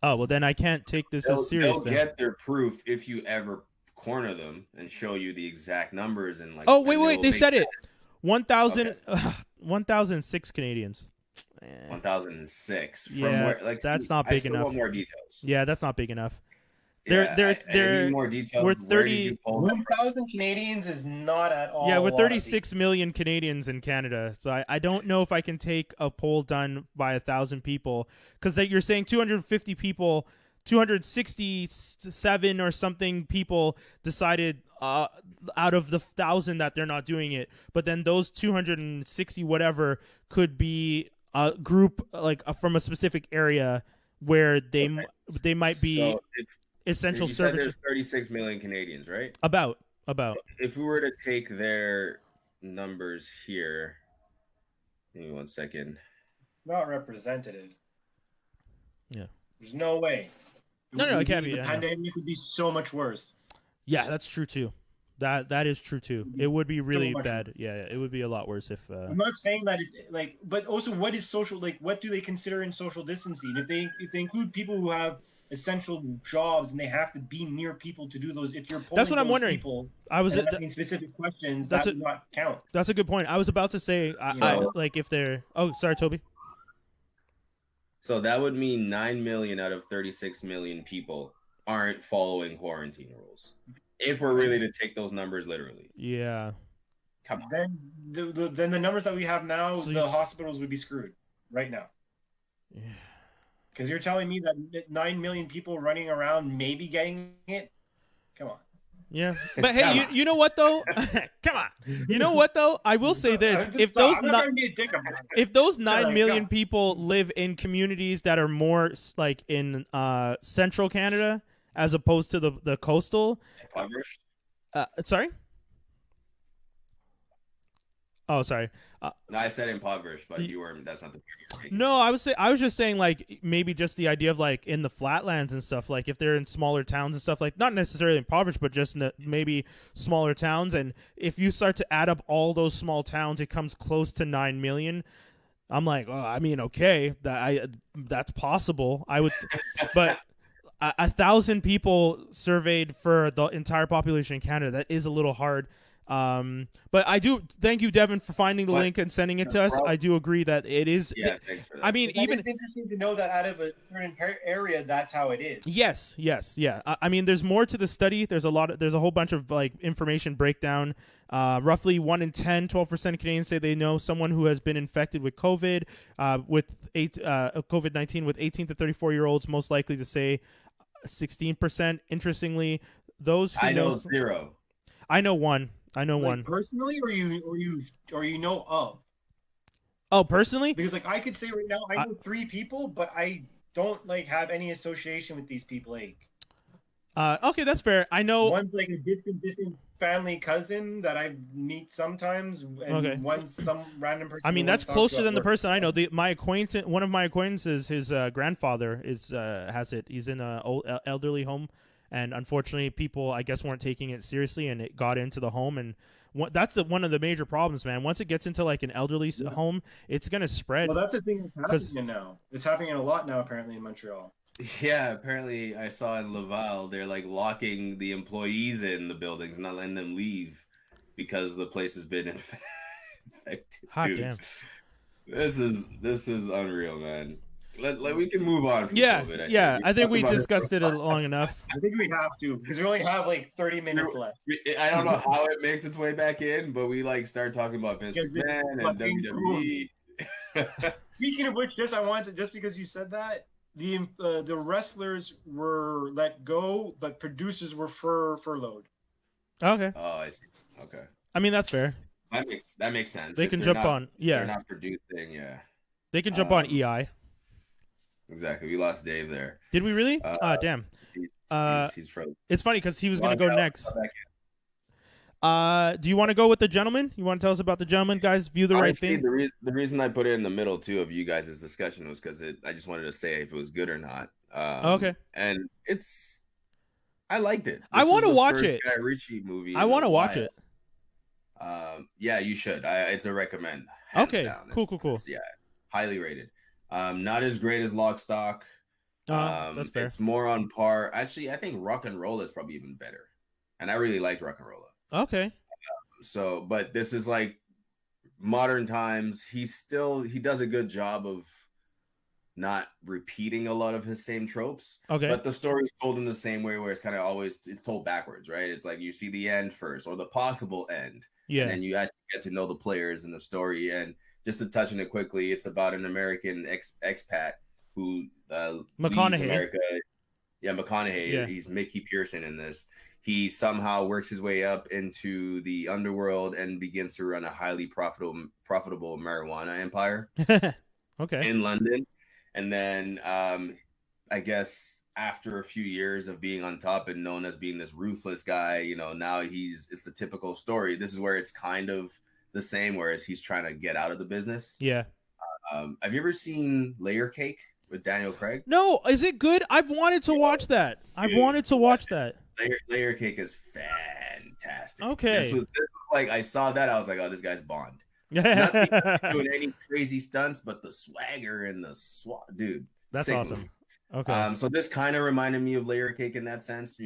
Oh, well, then I can't take this as serious. They'll get their proof if you ever corner them and show you the exact numbers and like. Oh, wait, they said it. 1,006 Canadians. 1,006. Yeah, where, like, that's not big enough. Want more details. Yeah, that's not big enough. I need more details. We're 30. 1,000 Canadians is not at all. Yeah, we're 36 million Canadians in Canada, so I don't know if I can take a poll done by 1,000 people because you're saying 250 people, 267 or something people decided out of the 1,000 that they're not doing it, but then those 260 whatever could be a group like from a specific area where they might be. So essential services. There's 36 million Canadians, right? About. If we were to take their numbers here, give me 1 second. Not representative. Yeah. There's no way. No, it can't be. The pandemic would be so much worse. Yeah, that's true too. That is true too. It would be really bad. Yeah, it would be a lot worse if. I'm not saying that it's like, but also what is social? Like, what do they consider in social distancing? If they include people who have essential jobs and they have to be near people to do those, if you're polling that's what I'm wondering. People I was asking specific questions that would not count. That's a good point. I was about to say, I like if they're. Oh, sorry, Toby. So that would mean 9 million out of 36 million people aren't following quarantine rules. If we're really to take those numbers literally. Yeah. Come on. Then the numbers that we have now, so the hospitals would be screwed right now. Yeah. Because you're telling me that 9 million people running around maybe getting it? Come on. Yeah. But hey, you know what though? Come on. You know what though? I will say this. If those 9 million people live in communities that are more like in central Canada as opposed to the coastal. Impoverished? Sorry? Oh, sorry. No, I said impoverished, but you were. That's not the point. No, I was just saying like maybe just the idea of like in the flatlands and stuff. Like if they're in smaller towns and stuff, like not necessarily impoverished, but just maybe smaller towns. And if you start to add up all those small towns, it comes close to 9 million. I'm like, oh, I mean, okay, that's possible. I would, but 1,000 people surveyed for the entire population in Canada. That is a little hard. But I do thank you, Devin, for finding the link and sending it to us. I do agree that it is. Yeah, thanks for that. I mean, even it's interesting to know that out of a certain area, that's how it is. Yes, yeah. I mean, there's more to the study. There's a whole bunch of like information breakdown. Roughly 1 in 10, 12% of Canadians say they know someone who has been infected with COVID, COVID-19, with 18 to 34-year-olds most likely to say 16%. Interestingly, those who I know 0. I know one. One personally, or you know of. Oh, personally? Because like I could say right now, I know 3 people, but I don't like have any association with these people. Like, okay, that's fair. I know one's like a distant family cousin that I meet sometimes, and one's some random person. I mean, that's closer than the person I know. One of my acquaintances, his grandfather has it. He's in an old elderly home. And unfortunately, people, I guess, weren't taking it seriously, and it got into the home. And that's one of the major problems, man. Once it gets into like an elderly home, it's gonna spread. Well, that's the thing that's happening now. It's happening a lot now, apparently, in Montreal. Yeah, apparently, I saw in Laval they're like locking the employees in the buildings, not letting them leave because the place has been infected. Hot damn! This is unreal, man. We can move on from COVID. I think we discussed it long enough. I think we have to, because we only have like 30 minutes left. I don't know how it makes its way back in, but we like start talking about Vince McMahon and WWE. Cool. Speaking of which, just because you said that, the wrestlers were let go, but producers were furloughed. Okay. Oh, I see. Okay. I mean, that's fair. That makes sense. They can jump on. Yeah. They're not producing. Yeah. They can jump on EI. Exactly. We lost Dave there. Did we really? Damn. He's frozen. It's funny because he was going to go next. Do you want to go with the gentleman? You want to tell us about the gentleman, guys? View the right thing. The reason I put it in the middle too of you guys' discussion was because I just wanted to say if it was good or not. Okay. And I liked it. I want to watch it. Guy Ritchie movie. I want to watch it. Yeah, you should. It's a recommend. Okay. Cool. Yeah, highly rated. Not as great as Lock, Stock. That's fair. It's more on par. Actually, I think Rock and Roll is probably even better, and I really liked Rock and Roll. Okay. But this is like modern times. He does a good job of not repeating a lot of his same tropes. Okay. But the story is told in the same way, where it's kind of always told backwards, right? It's like you see the end first, or the possible end, and then you actually get to know the players in the story. And just to touch on it quickly, it's about an American expat who leaves America. Yeah, McConaughey. Yeah. He's Mickey Pearson in this. He somehow works his way up into the underworld and begins to run a highly profitable marijuana empire. Okay. In London. And then I guess after a few years of being on top and known as being this ruthless guy, now it's the typical story. This is where it's kind of the same, whereas he's trying to get out of the business. Yeah. Have you ever seen Layer Cake with Daniel Craig? No. Is it good? I've wanted to watch that. Layer Cake is fantastic. Okay. This was like, I saw that, I was like, oh, this guy's Bond. Not doing any crazy stunts, but the swagger and the dude. That's awesome. Okay. So this kind of reminded me of Layer Cake in that sense.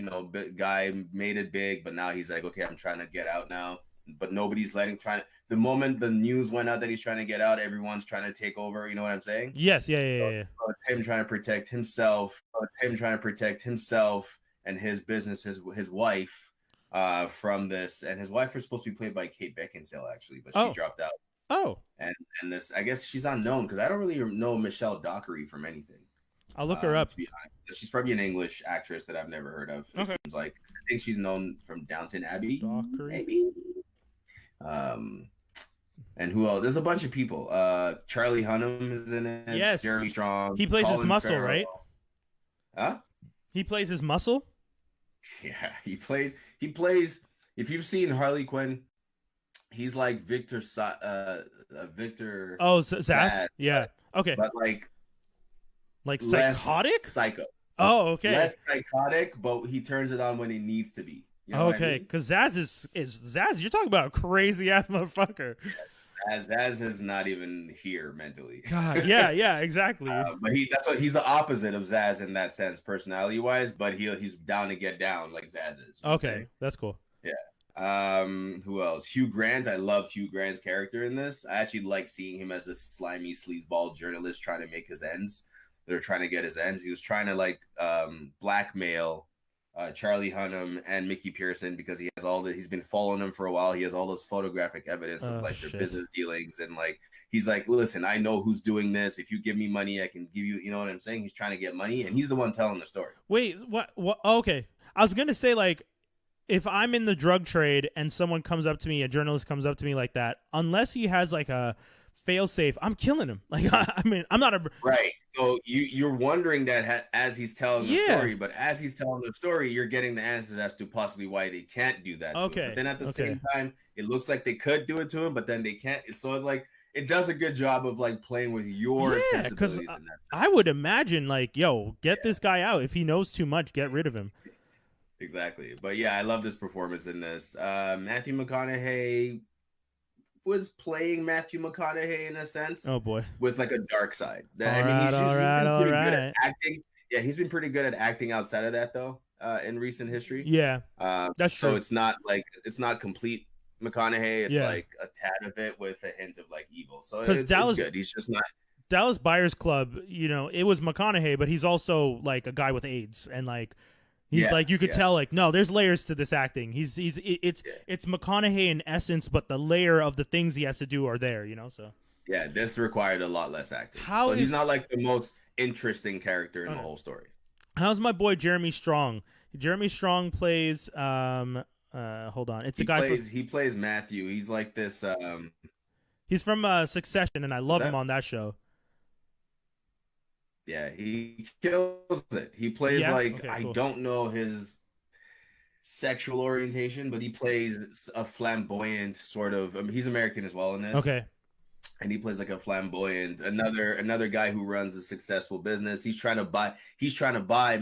Guy made it big, but now he's like, okay, I'm trying to get out now. But nobody's the moment the news went out that he's trying to get out, everyone's trying to take over. You know what I'm saying? Yes. Yeah. So it's him trying to protect himself. And his business, his wife, from this. And his wife was supposed to be played by Kate Beckinsale, actually, but she dropped out. Oh. And this, I guess she's unknown because I don't really know Michelle Dockery from anything. I'll look her up. To be honest, she's probably an English actress that I've never heard of. It seems like I think she's known from Downton Abbey, Dockery. Maybe. And who else? There's a bunch of people. Charlie Hunnam is in it. Yes. Jeremy Strong. He plays his muscle, Farrell. right? Huh? He plays his muscle? Yeah, he plays. If you've seen Harley Quinn, He's like Victor. Victor. Oh, Zaz. Yeah. Okay. But like psychotic. Psycho. Oh, okay. Less psychotic, but he turns it on when he needs to be. You know okay, because Zaz is Zaz. You're talking about a crazy ass motherfucker. Zaz is not even here mentally. God, yeah, exactly. But he's the opposite of Zaz in that sense, personality wise. But he's down to get down like Zaz is. Okay, that's cool. Yeah. Who else? Hugh Grant. I loved Hugh Grant's character in this. I actually like seeing him as a slimy sleazeball journalist trying to make his ends. They're trying to get his ends. He was trying to blackmail Charlie Hunnam and Mickey Pearson because he's been following them for a while. He has all this photographic evidence of their business dealings, and he's like, listen, I know who's doing this. If you give me money, I can give you, you know what I'm saying? He's trying to get money, and he's the one telling the story. Wait, what? Okay, I was gonna say if I'm in the drug trade and someone comes up to me, a journalist comes up to me like that, unless he has a fail safe, I'm killing him. I mean, I'm not a right. So you're wondering that as he's telling the story, but as he's telling the story, you're getting the answers as to possibly why they can't do that. Okay. But then at the same time, it looks like they could do it to him, but then they can't. So it does a good job of playing with your sensibilities. In that I would imagine get this guy out. If he knows too much, get rid of him. Exactly. But yeah, I love this performance in this. Matthew McConaughey was playing Matthew McConaughey in a sense. Oh boy, with a dark side. He's been pretty good at acting. Yeah, he's been pretty good at acting outside of that though. In recent history. Yeah, that's true. So it's not complete McConaughey. It's a tad of it with a hint of evil. So it's good. He's just not. Dallas Buyers Club. It was McConaughey, but he's also a guy with AIDS and He's you could tell no, there's layers to this acting. It's McConaughey in essence, but the layer of the things he has to do are there, so. Yeah, this required a lot less acting. He's not the most interesting character in the whole story. How's my boy Jeremy Strong? Jeremy Strong plays hold on. He plays Matthew. He's this he's from Succession, and I love him on that show. Yeah, he kills it. He plays cool. I don't know his sexual orientation, but he plays a flamboyant sort of. he's American as well in this. Okay. And he plays a flamboyant, another guy who runs a successful business. He's trying to buy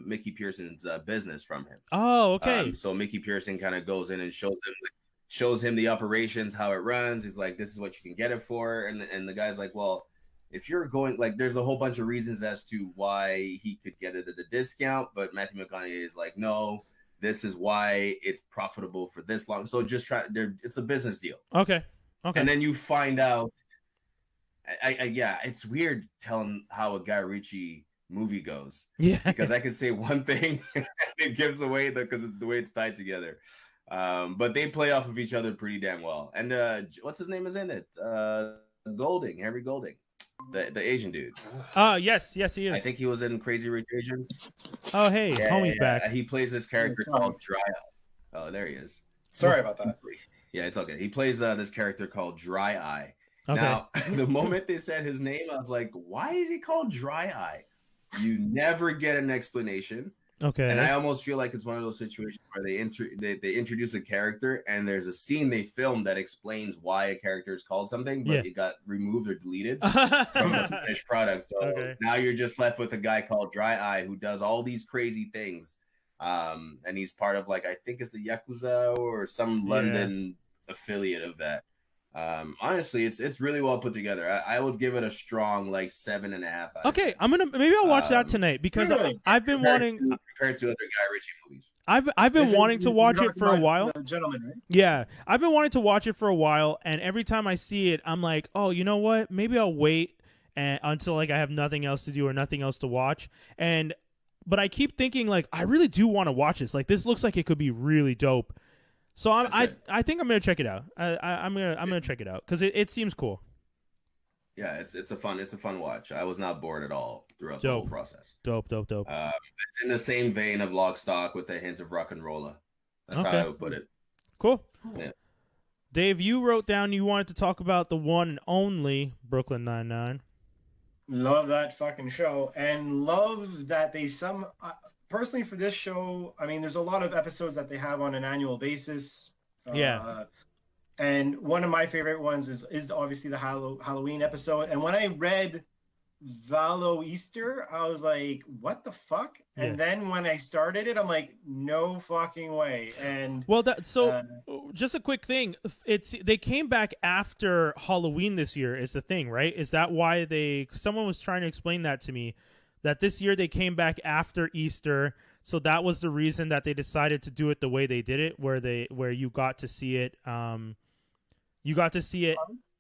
Mickey Pearson's business from him. Oh, okay. So Mickey Pearson kind of goes in and shows him the operations, how it runs. He's like, this is what you can get it for, and the guy's like, well, if you're going there's a whole bunch of reasons as to why he could get it at a discount, but Matthew McConaughey is like, no, this is why it's profitable for this long. So just it's a business deal. Okay. And then you find out, it's weird telling how a Guy Ritchie movie goes. Yeah. Because I can say one thing and it gives away because of the way it's tied together. But they play off of each other pretty damn well. And what's his name is in it? Henry Golding. The Asian dude. Yes, he is. I think he was in Crazy Rich Asians. Oh, hey, homie's back. He plays this character called Dry Eye. Oh, there he is. Sorry about that. Yeah, it's okay. He plays this character called Dry Eye. Okay. Now, the moment they said his name, I was like, why is he called Dry Eye? You never get an explanation. Okay. And I almost feel like it's one of those situations where they introduce a character and there's a scene they filmed that explains why a character is called something, but it got removed or deleted from the finished product. So now you're just left with a guy called Dry Eye who does all these crazy things. And he's part of I think it's the Yakuza or some London affiliate of that. Honestly, it's really well put together. I would give it a strong 7.5. Okay, maybe I'll watch that tonight because I've been wanting compared to other Guy Ritchie movies. I've been wanting to watch it for a while. Gentleman, right? Yeah, I've been wanting to watch it for a while, and every time I see it, I'm like, oh, you know what? Maybe I'll wait until I have nothing else to do or nothing else to watch. But I keep thinking I really do want to watch this. This looks like it could be really dope. So I think I'm gonna check it out. I'm gonna check it out because it seems cool. Yeah, it's a fun watch. I was not bored at all throughout the whole process. Dope. It's in the same vein of Lock, Stock with a hint of rock and roller. That's how I would put it. Cool. Yeah. Dave, you wrote down you wanted to talk about the one and only Brooklyn Nine-Nine. Love that fucking show and love that they personally, for this show, I mean, there's a lot of episodes that they have on an annual basis. Yeah. And one of my favorite ones is obviously the Halloween episode. And when I read Valo Easter, I was like, what the fuck? Yeah. And then when I started it, I'm like, no fucking way. And well, just a quick thing. They came back after Halloween this year is the thing, right? Is that why someone was trying to explain that to me, that this year they came back after Easter. So that was the reason that they decided to do it the way they did it, where you got to see it. You got to see it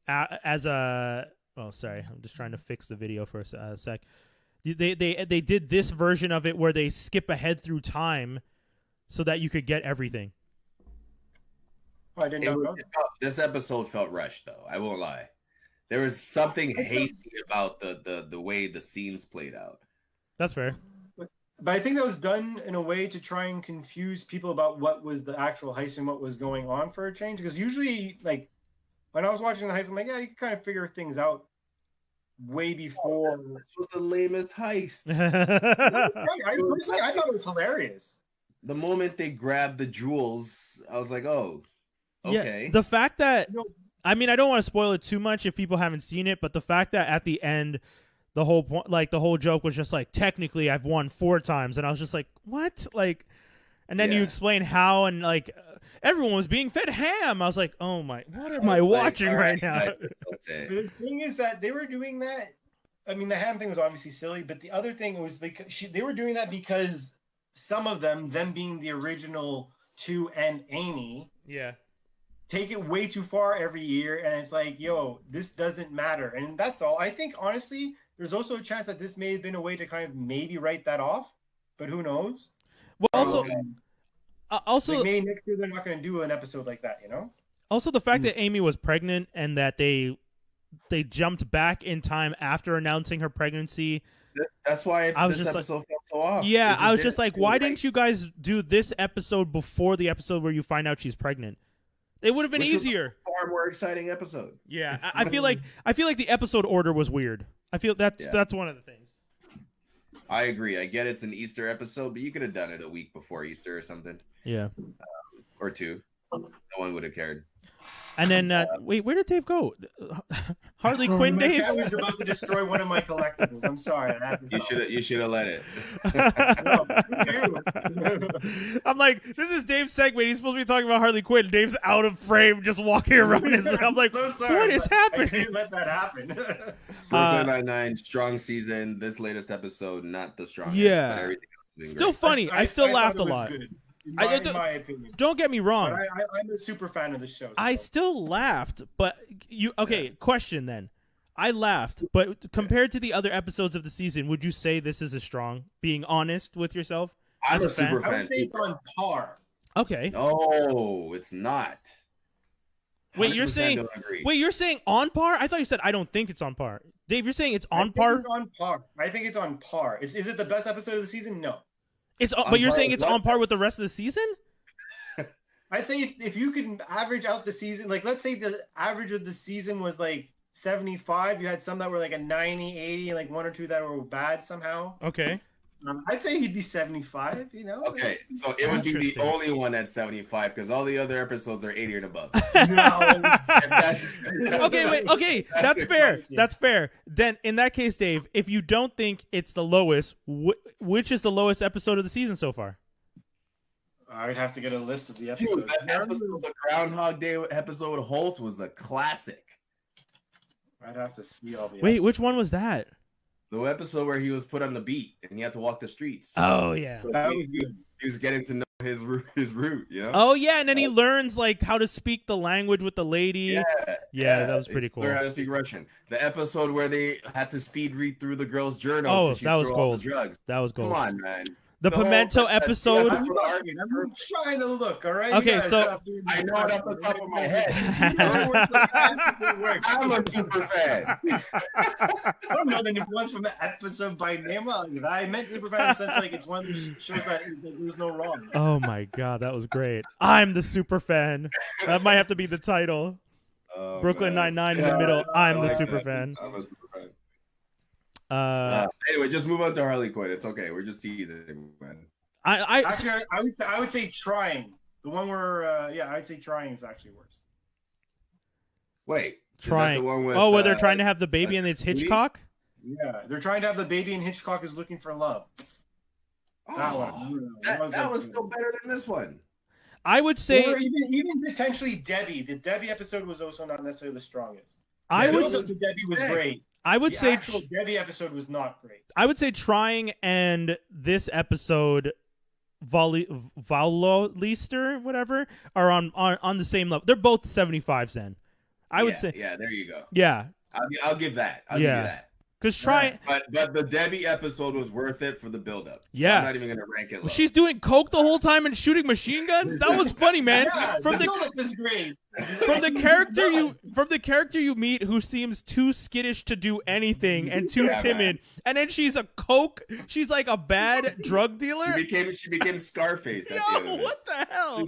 as a. Oh, sorry. I'm just trying to fix the video for a sec. They did this version of it where they skip ahead through time, so that you could get everything. Oh, I didn't know. This episode felt rushed, though. I won't lie. There was something hasty about the way the scenes played out. That's fair. But I think that was done in a way to try and confuse people about what was the actual heist and what was going on for a change. Because usually, like, when I was watching the heist, I'm like, yeah, you can kind of figure things out way before. This was the lamest heist. I thought it was hilarious. The moment they grabbed the jewels, I was like, oh, okay. Yeah, the fact that, I mean, I don't want to spoil it too much if people haven't seen it, but the fact that at the end, the whole point, like the whole joke was just like, technically I've won 4 times. And I was just like, what? Like, and then you explain how, and like, everyone was being fed ham. I was like, oh my, what am I watching right now? The thing is that they were doing that. I mean, the ham thing was obviously silly, but the other thing was because they were doing that because some of them being the original 2 and Amy, take it way too far every year. And it's like, yo, this doesn't matter. And that's all. I think, honestly, there's also a chance that this may have been a way to kind of maybe write that off, but who knows? Well, also, like maybe next year they're not going to do an episode like that, you know? Also, the fact that Amy was pregnant and that they jumped back in time after announcing her pregnancy. That's why this episode felt so off. Yeah, I was just like, why didn't you guys do this episode before the episode where you find out she's pregnant? It would have been easier. Far more exciting episode. Yeah, I feel like the episode order was weird. I feel that's one of the things. I agree. I get it's an Easter episode, but you could have done it a week before Easter or something. Yeah. Or 2. No one would have cared. And then, wait, where did Dave go? Harley Quinn, Dave? I was about to destroy one of my collectibles. I'm sorry. You should have let it. I'm like, this is Dave's segment. He's supposed to be talking about Harley Quinn. Dave's out of frame, just walking around. I'm like, so sorry, what is happening? I can't let that happen. Brooklyn Nine-Nine, strong season. This latest episode, not the strongest. Yeah. But everything else still great. Funny. I still laughed a lot. Good. In my opinion. Don't get me wrong. But I'm a super fan of the show. So. I still laughed, but question then. I laughed, but compared to the other episodes of the season, would you say this is as strong? Being honest with yourself? I'm a super fan. I would say it's on par. Okay. No, it's not. Wait, you're saying on par? I thought you said I don't think it's on par. Dave, you're saying it's on par? It's on par. I think it's on par. Is it the best episode of the season? No. But you're saying it's on par with the rest of the season? I'd say if you can average out the season, like let's say the average of the season was like 75, you had some that were like a 90, 80, and like 1 or 2 that were bad somehow. Okay. I'd say he'd be 75, you know? Okay, so it would be the only one at 75 because all the other episodes are 80 and above. Okay, that's fair. That's fair. Then, in that case, Dave, if you don't think it's the lowest, which is the lowest episode of the season so far? I'd have to get a list of the episodes. Dude, that episode, the Groundhog Day episode of Holt was a classic. I'd have to see all the Wait, which one was that? The episode where he was put on the beat and he had to walk the streets. Oh yeah, so that was good. He was getting to know his route, you know. Oh yeah, and then he learns like how to speak the language with the lady. Yeah, that was pretty cool. Learn how to speak Russian. The episode where they had to speed read through the girl's journals. Oh, that was gold. Drugs. That was gold. Come on, man. The Pimento episode. I'm trying to look, all right? Okay, so I know it off the top of my head. I'm a super fan. I don't know the ones from the episode by name. I meant super fan in the sense like it's one of those shows that there's no wrong. Oh my god, that was great. I'm the super fan. That might have to be the title. Brooklyn Nine-Nine in the middle. I'm the super fan. I'm a super fan. Anyway, just move on to Harley Quinn. It's okay. We're just teasing, man. I would say trying. The one where I'd say trying is actually worse. Wait, trying. The one with, where they're trying to have the baby and it's Hitchcock. Yeah, they're trying to have the baby and Hitchcock is looking for love. That was still better than this one. I would say, or even potentially Debbie. The Debbie episode was also not necessarily the strongest. The Debbie was great. I would say the actual Debbie episode was not great. I would say Trying and this episode, Vaulister, whatever, are on the same level. They're both 75s. Then I would say, yeah, there you go. Yeah, I'll give that. I'll give you that. Because but the Debbie episode was worth it for the build-up. So yeah, I'm not even gonna rank it low. She's doing coke the whole time and shooting machine guns. That was funny, man. From the character you meet who seems too skittish to do anything and too timid, and then she's a coke. She's like a bad drug dealer. She became Scarface. Yo, what the hell?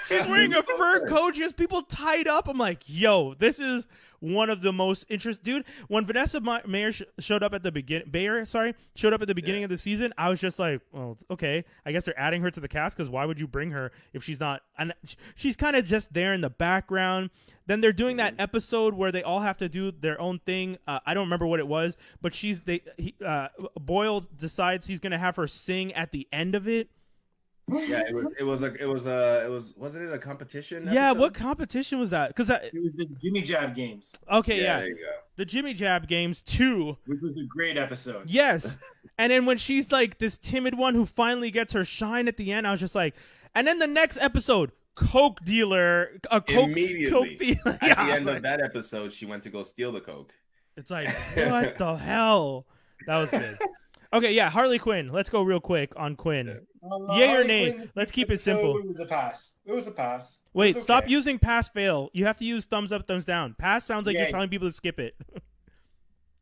She's wearing a fur coat. She has people tied up. I'm like, yo, this is one of the most interesting, dude. When Vanessa Bayer showed up at the beginning, of the season, I was just like, well, okay, I guess they're adding her to the cast because why would you bring her if she's not? And she's kind of just there in the background. Then they're doing that episode where they all have to do their own thing. I don't remember what it was, but Boyle decides he's gonna have her sing at the end of it. Yeah, wasn't it a competition episode? Yeah, what competition was that? Because it was the Jimmy Jab Games. Okay, yeah. There you go. The Jimmy Jab Games 2, which was a great episode. Yes. And then when she's like this timid one who finally gets her shine at the end, I was just like, and then the next episode, coke dealer, immediately coke dealer. At the end of that episode, she went to go steal the coke. It's like, what the hell? That was good. Okay, yeah, Harley Quinn. Let's go real quick on Quinn. Yay or nay? Let's keep it simple. It was a pass. Wait, stop using pass fail. You have to use thumbs up, thumbs down. Pass sounds like you're telling people to skip it.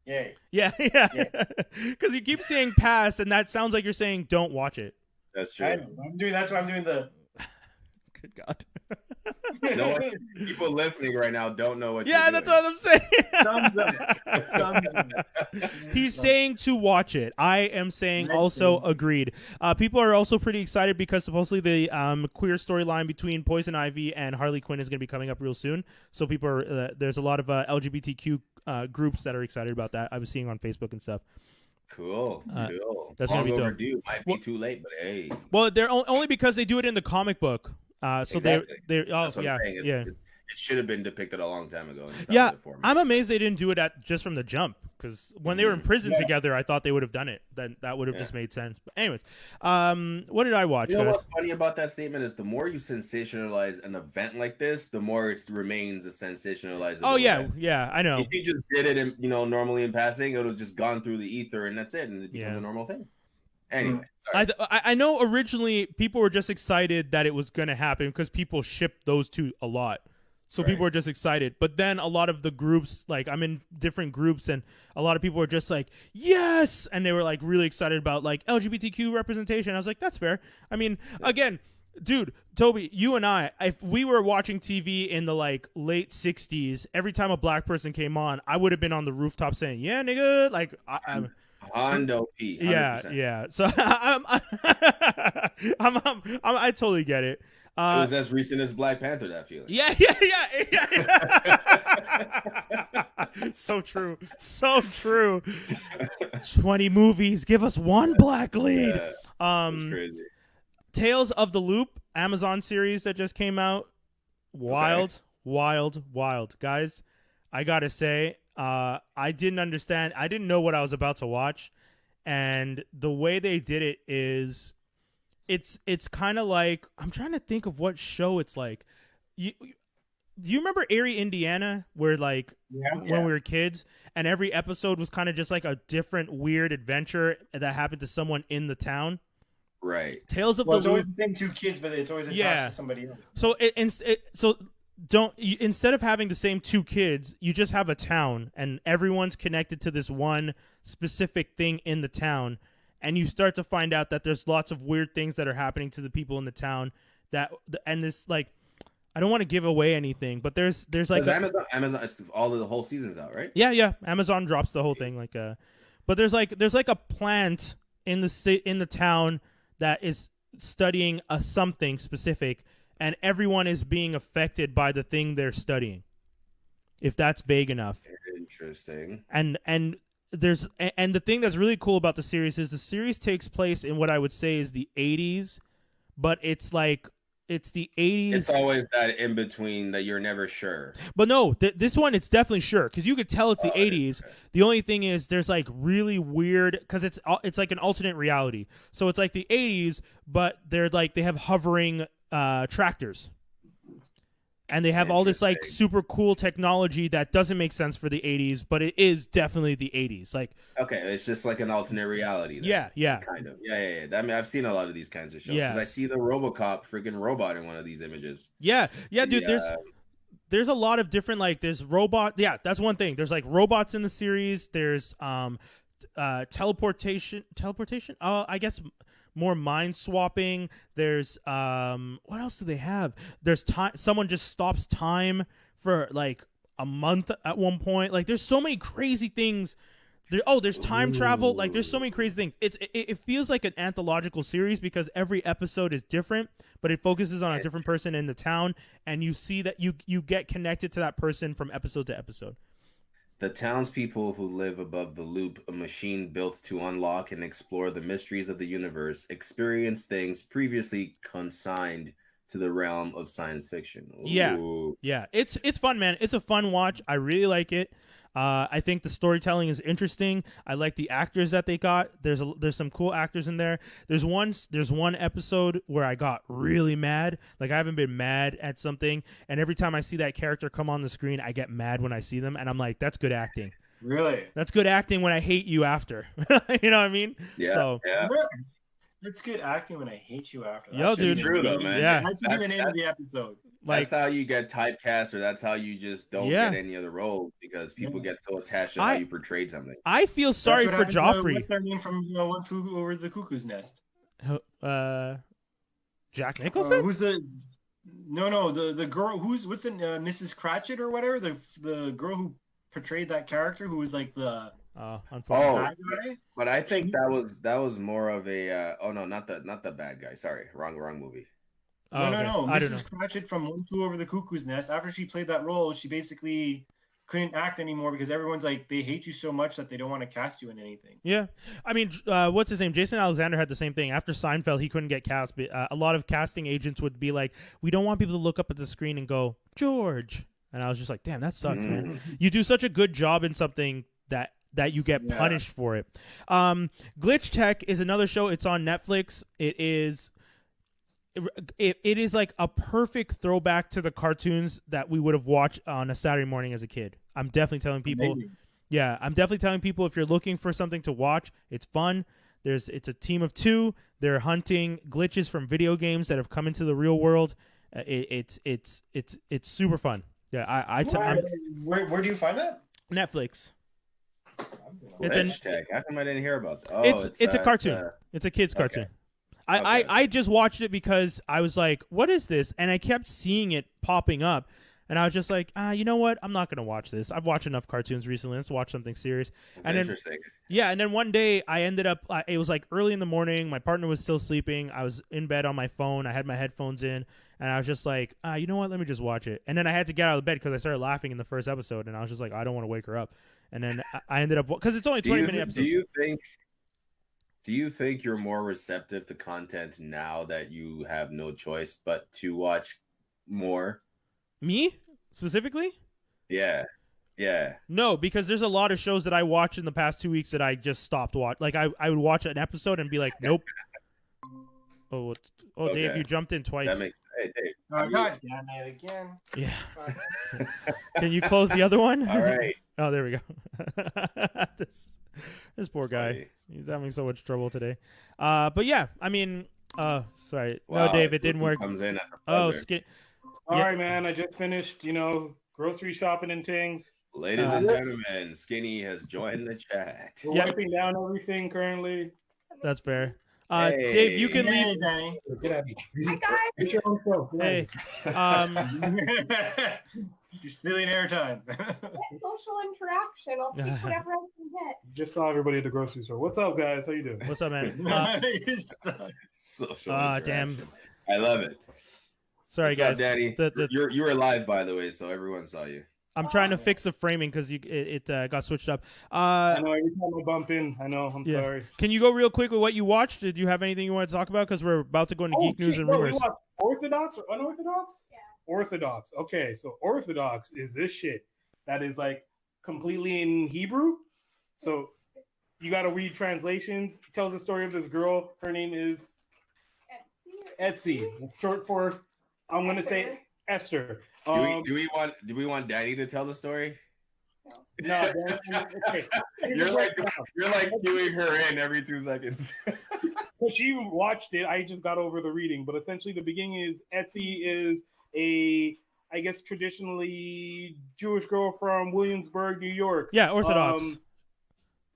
Yay. Yeah. Because you keep saying pass, and that sounds like you're saying don't watch it. That's true. That's why I'm doing the... Good God. No, people listening right now don't know what. Yeah, that's what I'm saying. Thumbs up. He's saying to watch it. I am saying also agreed. People are also pretty excited because supposedly the queer storyline between Poison Ivy and Harley Quinn is going to be coming up real soon. So people are there's a lot of LGBTQ groups that are excited about that. I was seeing on Facebook and stuff. Cool. That's going to be overdue. Might be too late, but hey. Well, they're only because they do it in the comic book. So exactly. It should have been depicted a long time ago. Yeah, I'm amazed they didn't do it just from the jump, because when they were in prison together, I thought they would have done it. Then that would have just made sense. But anyways, what did I watch? You know what's funny about that statement is the more you sensationalize an event like this, the more it remains a sensationalized. Oh yeah, I know. If you just did it, normally in passing, it would have just gone through the ether, and that's it, and it becomes a normal thing. Anyway, I know originally people were just excited that it was going to happen because people shipped those two a lot. So people were just excited. But then a lot of the groups, like I'm in different groups, and a lot of people were just like, yes! And they were like really excited about like LGBTQ representation. I was like, that's fair. I mean, again, dude, Toby, you and I, if we were watching TV in the like late 60s, every time a black person came on, I would have been on the rooftop saying, yeah, nigga, like I'm Hondo P. 100%. Yeah. So I totally get it. It was as recent as Black Panther, that feeling. Yeah. So true. 20 movies, give us one black lead. That's crazy. Tales of the Loop, Amazon series that just came out. Wild. Guys, I gotta say, I didn't understand. I didn't know what I was about to watch, and the way they did it is, it's kind of like, I'm trying to think of what show it's like. You remember Erie, Indiana, where like when we were kids, and every episode was kind of just like a different weird adventure that happened to someone in the town. Right. Tales of the Loop. It's always the same two kids, but it's always attached to somebody else. So instead of having the same two kids, you just have a town, and everyone's connected to this one specific thing in the town, and you start to find out that there's lots of weird things that are happening to the people in the town. And this, like, I don't want to give away anything, but there's like Amazon all of the whole season's out, right? Yeah. Amazon drops the whole thing, but there's like a plant in the town that is studying something specific, and everyone is being affected by the thing they're studying. if that's vague enough. Interesting. And the thing that's really cool about the series is the series takes place in what I would say is the 80s, but it's like it's the 80s. It's always that in between that you're never sure. But no, this one it's definitely sure because you could tell it's the 80s. Okay. The only thing is there's like really weird because it's like an alternate reality. So it's like the 80s, but they're like they have hovering tractors. And they have all this like super cool technology that doesn't make sense for the 80s, but it is definitely the 80s. Like, okay, it's just like an alternate reality. Then, yeah, kind of. Yeah. I mean, I've seen a lot of these kinds of shows because I see the RoboCop freaking robot in one of these images. Yeah, dude. There's a lot of different like there's robot. Yeah, that's one thing. There's like robots in the series. There's teleportation. I guess. More mind swapping. There's what else do they have? There's time. Someone just stops time for like a month at one point. Like there's so many crazy things. There's time travel. Like there's so many crazy things. It feels like an anthological series because every episode is different, but it focuses on a different person in the town, and you see that you get connected to that person from episode to episode. The townspeople who live above the loop, a machine built to unlock and explore the mysteries of the universe, experience things previously consigned to the realm of science fiction. Ooh. Yeah. It's fun, man. It's a fun watch. I really like it. I think the storytelling is interesting. I like the actors that they got. There's some cool actors in there. There's one episode where I got really mad. Like I haven't been mad at something, and every time I see that character come on the screen, I get mad when I see them, and I'm like, that's good acting. Really? That's good acting when I hate you after. You know what I mean? Yeah. So, yeah. That's good acting when I hate you after. Yo, dude. True though, man. Yeah. That should be the name of the episode. Like, that's how you get typecast, or that's how you just don't get any other role because people get so attached to how you portrayed something. I feel sorry for Joffrey. What's their name from One Flew Over the Cuckoo's Nest? Jack Nicholson? Who's the girl? What's it? Mrs. Cratchit or whatever? The girl who portrayed that character who was like the bad guy? But I think that was more of a not the bad guy. Sorry, wrong movie. No. Mrs. Cratchit from One Flew Over the Cuckoo's Nest. After she played that role, she basically couldn't act anymore because everyone's like, they hate you so much that they don't want to cast you in anything. Yeah. I mean, what's his name? Jason Alexander had the same thing. After Seinfeld, he couldn't get cast. But, a lot of casting agents would be like, we don't want people to look up at the screen and go, George. And I was just like, damn, that sucks, man. You do such a good job in something that you get punished for it. Glitch Tech is another show. It's on Netflix. It is like a perfect throwback to the cartoons that we would have watched on a Saturday morning as a kid. I'm definitely telling people. Amazing. Yeah, I'm definitely telling people if you're looking for something to watch, it's fun. It's a team of two. They're hunting glitches from video games that have come into the real world. It's super fun. Yeah, where do you find that? Netflix. Glitch Tech. How come I didn't hear about that? It's a cartoon. It's a kid's cartoon. I just watched it because I was like, what is this? And I kept seeing it popping up. And I was just like, you know what? I'm not going to watch this. I've watched enough cartoons recently. Let's watch something serious. That's interesting. Yeah, and then one day I ended up, it was like early in the morning. My partner was still sleeping. I was in bed on my phone. I had my headphones in. And I was just like, you know what? Let me just watch it. And then I had to get out of the bed because I started laughing in the first episode. And I was just like, I don't want to wake her up. And then I ended up, because it's only 20-minute episodes. Do you think you're more receptive to content now that you have no choice but to watch more? Me? Specifically? Yeah. No, because there's a lot of shows that I watched in the past 2 weeks that I just stopped watching. Like, I would watch an episode and be like, nope. Okay. Dave, you jumped in twice. That makes Hey, Dave. God damn it again. Yeah. Can you close the other one? All right. Oh, there we go. This poor guy. He's having so much trouble today. But yeah, I mean, sorry. Wow, no, Dave, it didn't work. Comes in Sorry, man. I just finished, grocery shopping and things. Ladies and gentlemen, Skinny has joined the chat. We're wiping down everything currently. That's fair. Dave, you can leave. Danny. Get out of here. Hi, guys. Get your own show. Hey. You're stealing airtime. Social interaction. I'll take whatever I can get. Just saw everybody at the grocery store. What's up, guys? How you doing? What's up, man? Social damn. I love it. Sorry, What's guys. up, Daddy? You were live, by the way, so everyone saw you. I'm trying to fix the framing because it got switched up. I know every time I bump in. I know. I'm sorry. Can you go real quick with what you watched? Did you have anything you want to talk about? Because we're about to go into geek news and rumors. We watched Orthodox or Unorthodox? Yeah. Orthodox. Okay, so Orthodox is this shit that is like completely in Hebrew. So you got to read translations. It tells the story of this girl. Her name is Etsy. It's short for, I'm going to say Esther. Do we want Daddy to tell the story? No. Okay. You're like cueing her in every 2 seconds. Well, she watched it. I just got over the reading, but essentially the beginning is Etsy is a, I guess, traditionally Jewish girl from Williamsburg, New York. Yeah, Orthodox.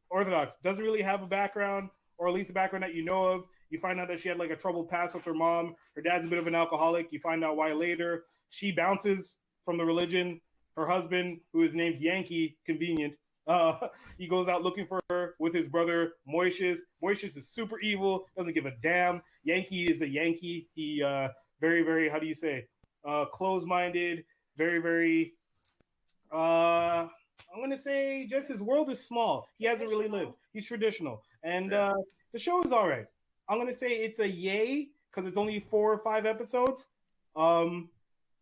Orthodox. Doesn't really have a background, or at least a background that you know of. You find out that she had like a troubled past with her mom. Her dad's a bit of an alcoholic. You find out why later. She bounces from the religion. Her husband, who is named Yankee, convenient, he goes out looking for her with his brother Moishes. Moishes is super evil, doesn't give a damn. Yankee is a Yankee. He very, very, how do you say, close-minded, very, very, I'm going to say just his world is small. He hasn't really lived. He's traditional. And the show is all right. I'm going to say it's a yay because it's only 4 or 5 episodes.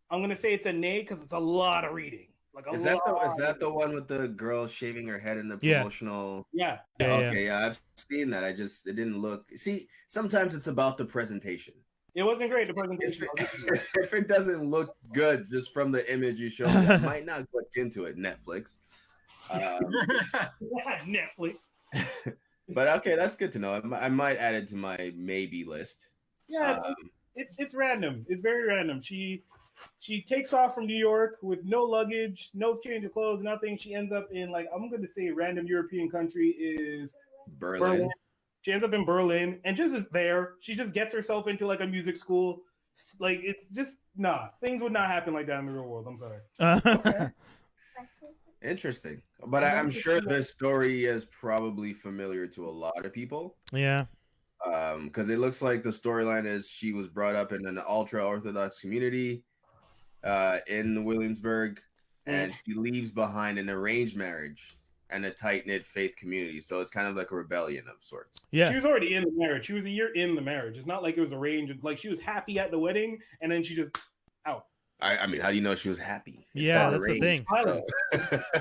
I'm gonna say it's a nay because it's a lot of reading. Is that the one with the girl shaving her head in the promotional? Yeah. Okay, I've seen that. It didn't look. See, sometimes it's about the presentation. It wasn't great. The presentation. If it doesn't look good just from the image you showed, I might not click into it. Netflix. Netflix. But okay, that's good to know. I might add it to my maybe list. Yeah, it's random. It's very random. She takes off from New York with no luggage, no change of clothes, nothing. She ends up in, like, I'm going to say a random European country is Berlin. She ends up in Berlin and just is there. She just gets herself into like a music school. Like, it's just, things would not happen like that in the real world. I'm sorry. Okay. Interesting. But I'm sure this story is probably familiar to a lot of people. Yeah. Because it looks like the storyline is she was brought up in an ultra-Orthodox community in Williamsburg, and she leaves behind an arranged marriage and a tight-knit faith community. So it's kind of like a rebellion of sorts. Yeah. She was already in the marriage. She was a year in the marriage. It's not like it was arranged. Like, she was happy at the wedding, and then she just out. I mean, how do you know she was happy? Yeah, that's the thing. So.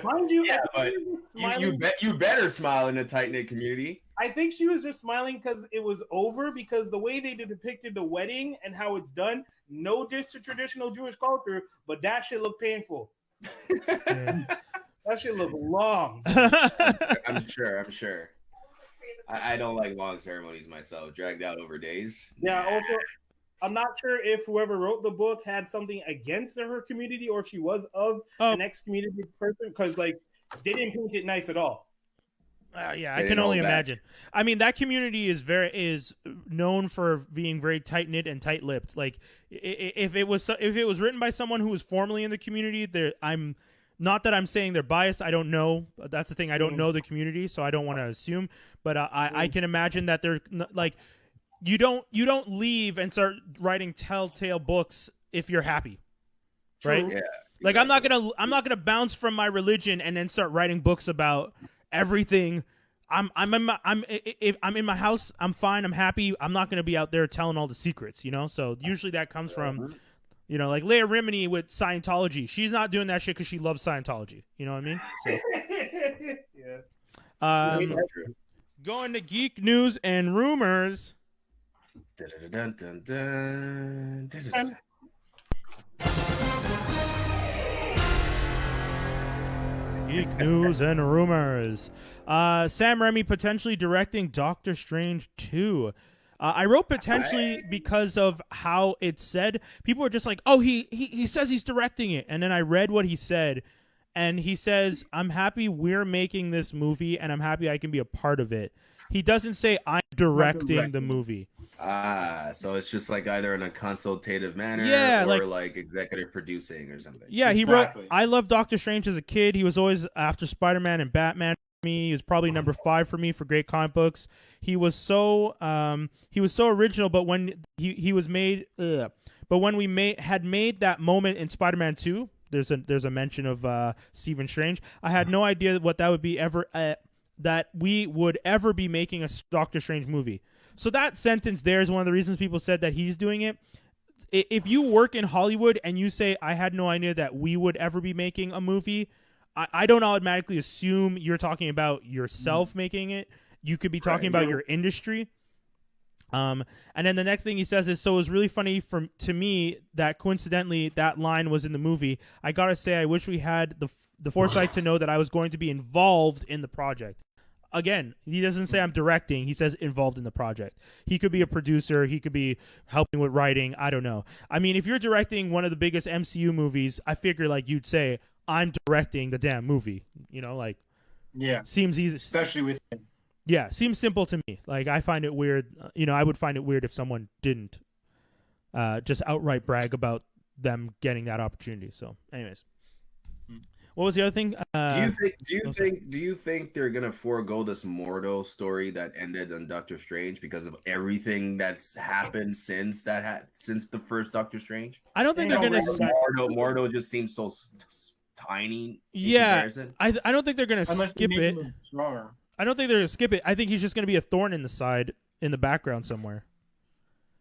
Mind you, yeah, but you better smile in a tight-knit community. I think she was just smiling because it was over, because the way they depicted the wedding and how it's done, no diss to traditional Jewish culture, but that shit looked painful. Yeah. That shit looked long. I'm sure. I don't like long ceremonies myself, dragged out over days. Yeah, also, I'm not sure if whoever wrote the book had something against her community or if she was of an ex-community person, because, like, they didn't paint it nice at all. Yeah, I can only imagine. I mean, that community is known for being very tight knit and tight lipped. Like, if it was written by someone who was formerly in the community, I'm not that I'm saying they're biased. I don't know. That's the thing. I don't know the community, so I don't want to assume. But I can imagine that they're like, you don't leave and start writing telltale books if you're happy, right? Yeah. Like, I'm not gonna bounce from my religion and then start writing books about everything. I'm in my house. I'm fine. I'm happy. I'm not gonna be out there telling all the secrets, you know. So usually that comes from, you know, like Leah Remini with Scientology. She's not doing that shit because she loves Scientology. You know what I mean? So, yeah. Going to geek news and rumors. Geek news and rumors. Sam Raimi potentially directing Doctor Strange 2. I wrote potentially because of how it said. People were just like, oh, he says he's directing it. And then I read what he said. And he says, I'm happy we're making this movie, and I'm happy I can be a part of it. He doesn't say I'm directing the movie. So it's just like either in a consultative manner or like executive producing or something. Yeah, he wrote, I loved Doctor Strange as a kid. He was always after Spider-Man and Batman for me. He was probably number 5 for me for great comic books. He was so original, but when he was made, but when we had made that moment in Spider-Man 2, there's a mention of Stephen Strange. I had no idea what that would be ever that we would ever be making a Doctor Strange movie. So that sentence there is one of the reasons people said that he's doing it. If you work in Hollywood and you say, I had no idea that we would ever be making a movie, I don't automatically assume you're talking about yourself making it. You could be talking about your industry. And then the next thing he says is, so it was really funny to me that coincidentally that line was in the movie. I gotta say, I wish we had the foresight to know that I was going to be involved in the project. Again, he doesn't say I'm directing. He says involved in the project. He could be a producer. He could be helping with writing. I don't know. I mean, if you're directing one of the biggest MCU movies, I figure like you'd say, I'm directing the damn movie. You know, like, yeah, seems easy. Especially with him. Yeah, seems simple to me. Like, I find it weird. You know, I would find it weird if someone didn't just outright brag about them getting that opportunity. So, anyways. What was the other thing? Do you think they're gonna forego this Mordo story that ended on Doctor Strange because of everything that's happened since the first Doctor Strange? I don't think they're gonna. Mordo just seems so tiny. Yeah, I don't think they're gonna skip it. I don't think they're gonna skip it. I think he's just gonna be a thorn in the side, in the background somewhere.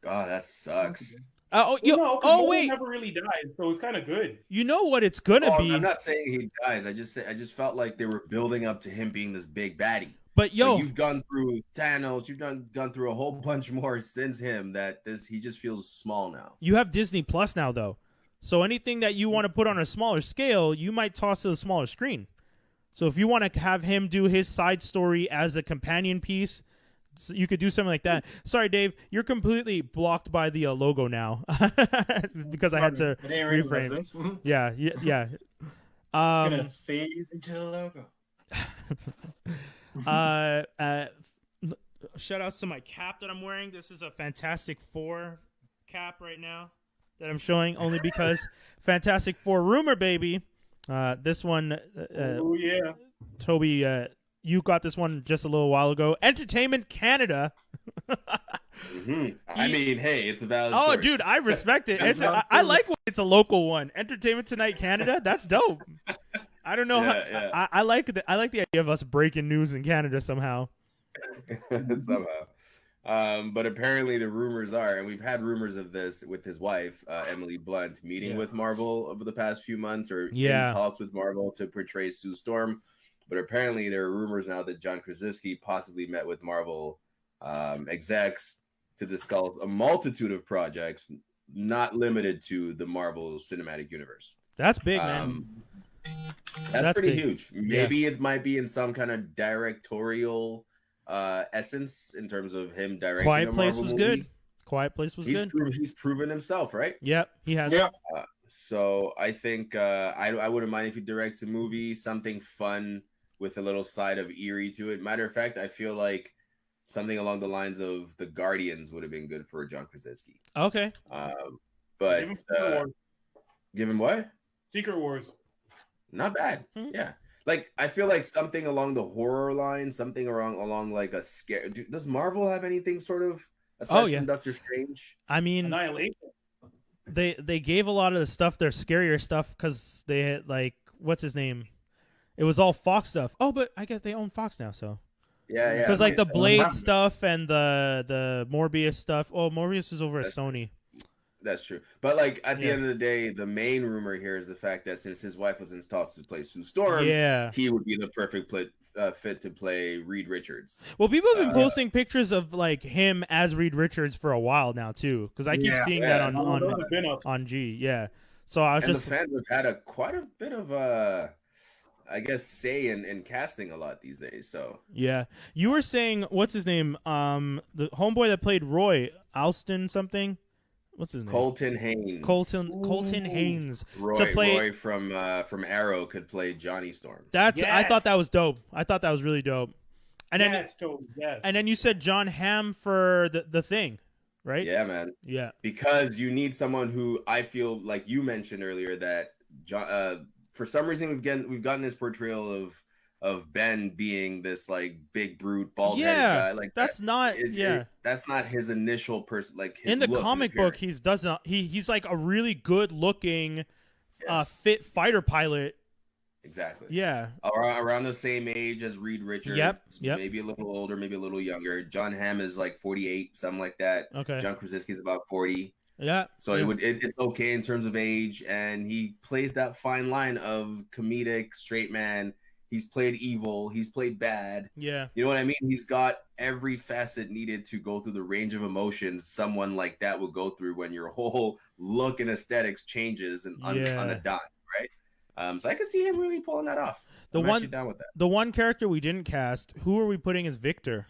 Oh, that sucks. Wait, never really died, so it's kind of good. You know what it's gonna be? I'm not saying he dies. I just felt like they were building up to him being this big baddie. But you've gone through Thanos. You've gone through a whole bunch more since him. He just feels small now. You have Disney Plus now, though, so anything that you want to put on a smaller scale, you might toss to the smaller screen. So if you want to have him do his side story as a companion piece, you could do something like that. Sorry, Dave, you're completely blocked by the logo now because I had to reframe. Yeah. It's gonna phase into the logo. Shout outs to my cap that I'm wearing. This is a Fantastic Four cap right now that I'm showing only because Fantastic Four rumor, baby. This one. Oh yeah, Tobi. You got this one just a little while ago. Entertainment Canada. I mean, hey, it's a valid source. Source. Dude, I respect it. I like when it's a local one. Entertainment Tonight Canada. That's dope. I don't know how. I like the idea of us breaking news in Canada somehow. But apparently the rumors are, and we've had rumors of this with his wife, Emily Blunt, meeting with Marvel over the past few months, or in talks with Marvel to portray Sue Storm. But apparently there are rumors now that John Krasinski possibly met with Marvel execs to discuss a multitude of projects, not limited to the Marvel Cinematic Universe. That's big, man. That's pretty huge. Maybe it might be in some kind of directorial essence in terms of him directing. Quiet a Place Marvel was movie. good. Quiet Place was good. He's proven himself, right? Yep, he has. Yeah. So I think I wouldn't mind if he directs a movie, something fun with a little side of eerie to it. Matter of fact, I feel like something along the lines of The Guardians would have been good for John Krasinski. Okay. But give him what? Secret Wars. Not bad. Yeah. Like, I feel like something along the horror line, something along like a scare. Does Marvel have anything sort of aside from Doctor Strange? I mean, Annihilation. They gave a lot of the stuff, their scarier stuff, because they had, like, what's his name? It was all Fox stuff. Oh, but I guess they own Fox now, so. Yeah. Because, like, the Blade stuff and the Morbius stuff. Oh, Morbius is over at Sony. That's true. But, like, at the end of the day, the main rumor here is the fact that since his wife was in talks to play Sue Storm, he would be the perfect fit to play Reed Richards. Well, people have been posting pictures of, like, him as Reed Richards for a while now, too. Because I keep seeing that on G. Yeah. So I was the fans have had quite a bit of I guess say in casting a lot these days. So yeah, you were saying what's his name? The homeboy that played Roy, Alston something. What's his name? Colton Haynes. Colton Haynes. Roy from Arrow could play Johnny Storm. I thought that was dope. I thought that was really dope. And then yes. And then you said John Hamm for the Thing, right? Yeah, man. Yeah. Because you need someone who I feel like you mentioned earlier that John. For some reason, we've gotten this portrayal of Ben being this like big brute bald-headed guy. Like that's not that's not his initial person. Like his in the comic book, he's like a really good looking fit fighter pilot. Exactly. Yeah. Around the same age as Reed Richards. Yep. Maybe a little older, maybe a little younger. John Hamm is like 48, something like that. Okay. John Krasinski is about 40. Yeah. So it's okay in terms of age, and he plays that fine line of comedic, straight man. He's played evil. He's played bad. Yeah. You know what I mean? He's got every facet needed to go through the range of emotions someone like that would go through when your whole look and aesthetics changes and on a dime, right? So I could see him really pulling that off. I'm actually down with that. The one character we didn't cast, who are we putting as Victor?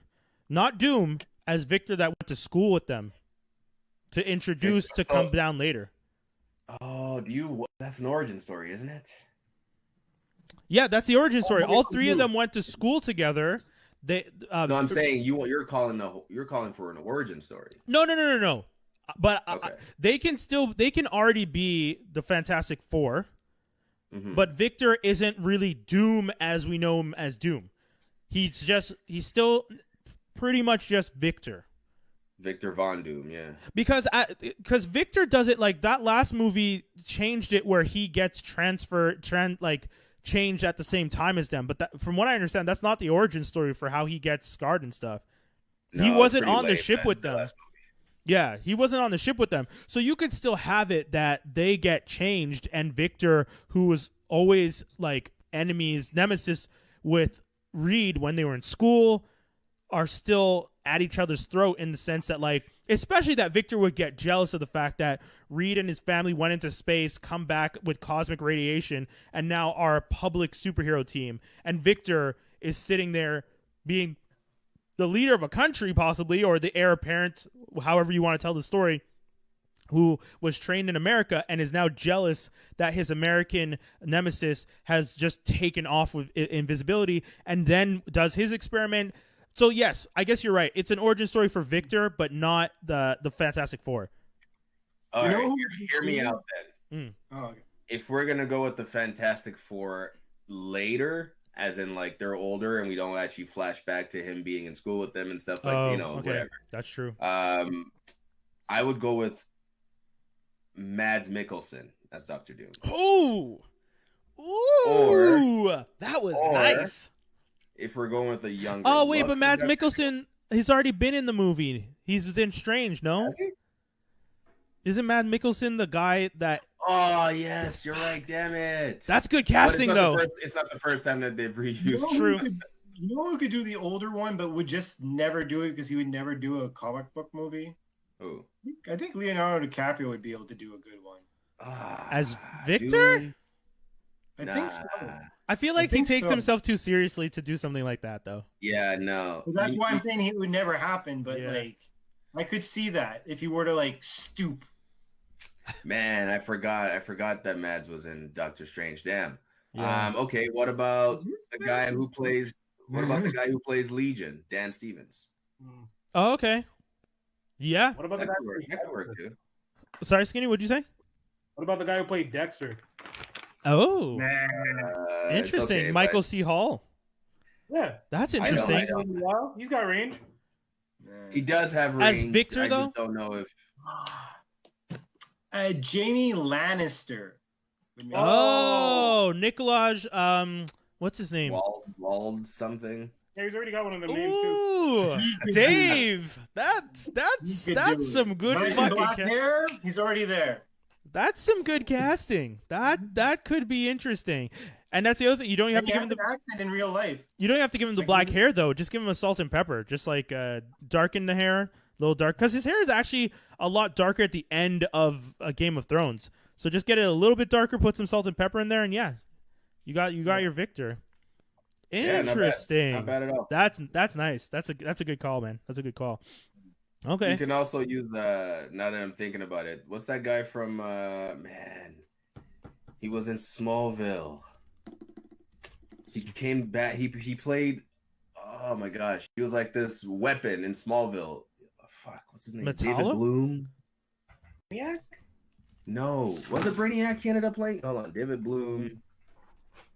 Not Doom, as Victor that went to school with them to introduce to come down later. Oh, that's an origin story, isn't it? Yeah, that's the origin story. All three of them went to school together. No, I'm saying you're calling for an origin story. No. But okay. They can already be the Fantastic Four. Mm-hmm. But Victor isn't really Doom as we know him as Doom. He's still pretty much just Victor. Victor Von Doom, yeah. Because Victor does it like that last movie changed it where he gets changed at the same time as them. But from what I understand, that's not the origin story for how he gets scarred and stuff. No, he wasn't on the ship with them. Yeah, he wasn't on the ship with them. So you could still have it that they get changed and Victor, who was always like nemesis with Reed when they were in school, are still at each other's throat in the sense that like, especially that Victor would get jealous of the fact that Reed and his family went into space, come back with cosmic radiation, and now are a public superhero team. And Victor is sitting there being the leader of a country possibly, or the heir apparent, however you want to tell the story, who was trained in America and is now jealous that his American nemesis has just taken off with invisibility and then does his experiment. So yes, I guess you're right. It's an origin story for Victor, but not the Fantastic Four. All right, hear me out then. Oh, okay. If we're going to go with the Fantastic Four later, as in like they're older and we don't actually flash back to him being in school with them and stuff like, whatever. That's true. I would go with Mads Mikkelsen as Dr. Doom. Ooh, that was nice. If we're going with a younger, but Mads Mikkelsen, he's already been in the movie. He's in Strange, no? Isn't Mads Mikkelsen the guy that? Oh yes, you're right. Damn it! That's good casting, though. It's not the first time that they've reused. True. You know who could do the older one, but would just never do it because he would never do a comic book movie? Who? I think Leonardo DiCaprio would be able to do a good one. As Victor? Dude. I think so. I feel like he takes himself too seriously to do something like that, though. Yeah, no. Well, that's why I'm saying it would never happen, but like, I could see that if he were to like stoop. Man, I forgot that Mads was in Doctor Strange. Damn. Yeah. Okay, what about the guy who plays Legion, Dan Stevens? Oh, okay. Yeah. What about that could work too. Sorry, Skinny, what'd you say? What about the guy who played Dexter? Oh, interesting. Okay, Michael C. Hall. Yeah, that's interesting. I know. He's got range. He does have range. As Victor, though, I just don't know if. Jamie Lannister. Oh, Nikolaj. What's his name? Wald something. Yeah, he's already got one of the names too. Dave. That's some good fucking black hair. He's already there. That's some good casting. That could be interesting. And that's the other thing. You don't have to give him the accent in real life. You don't have to give him the black hair though. Just give him a salt and pepper. Just like darken the hair, a little dark, because his hair is actually a lot darker at the end of Game of Thrones. So just get it a little bit darker. Put some salt and pepper in there, and you got your Victor. Interesting. Not bad at all. That's nice. That's a good call, man. That's a good call. Okay. You can also use now that I'm thinking about it. What's that guy from man? He was in Smallville. He came back. He played. Oh my gosh, he was like this weapon in Smallville. Oh, fuck, what's his name? Metallo? David Bloom. Brainiac? No, was it Brainiac he ended up playing? Hold on, David Bloom.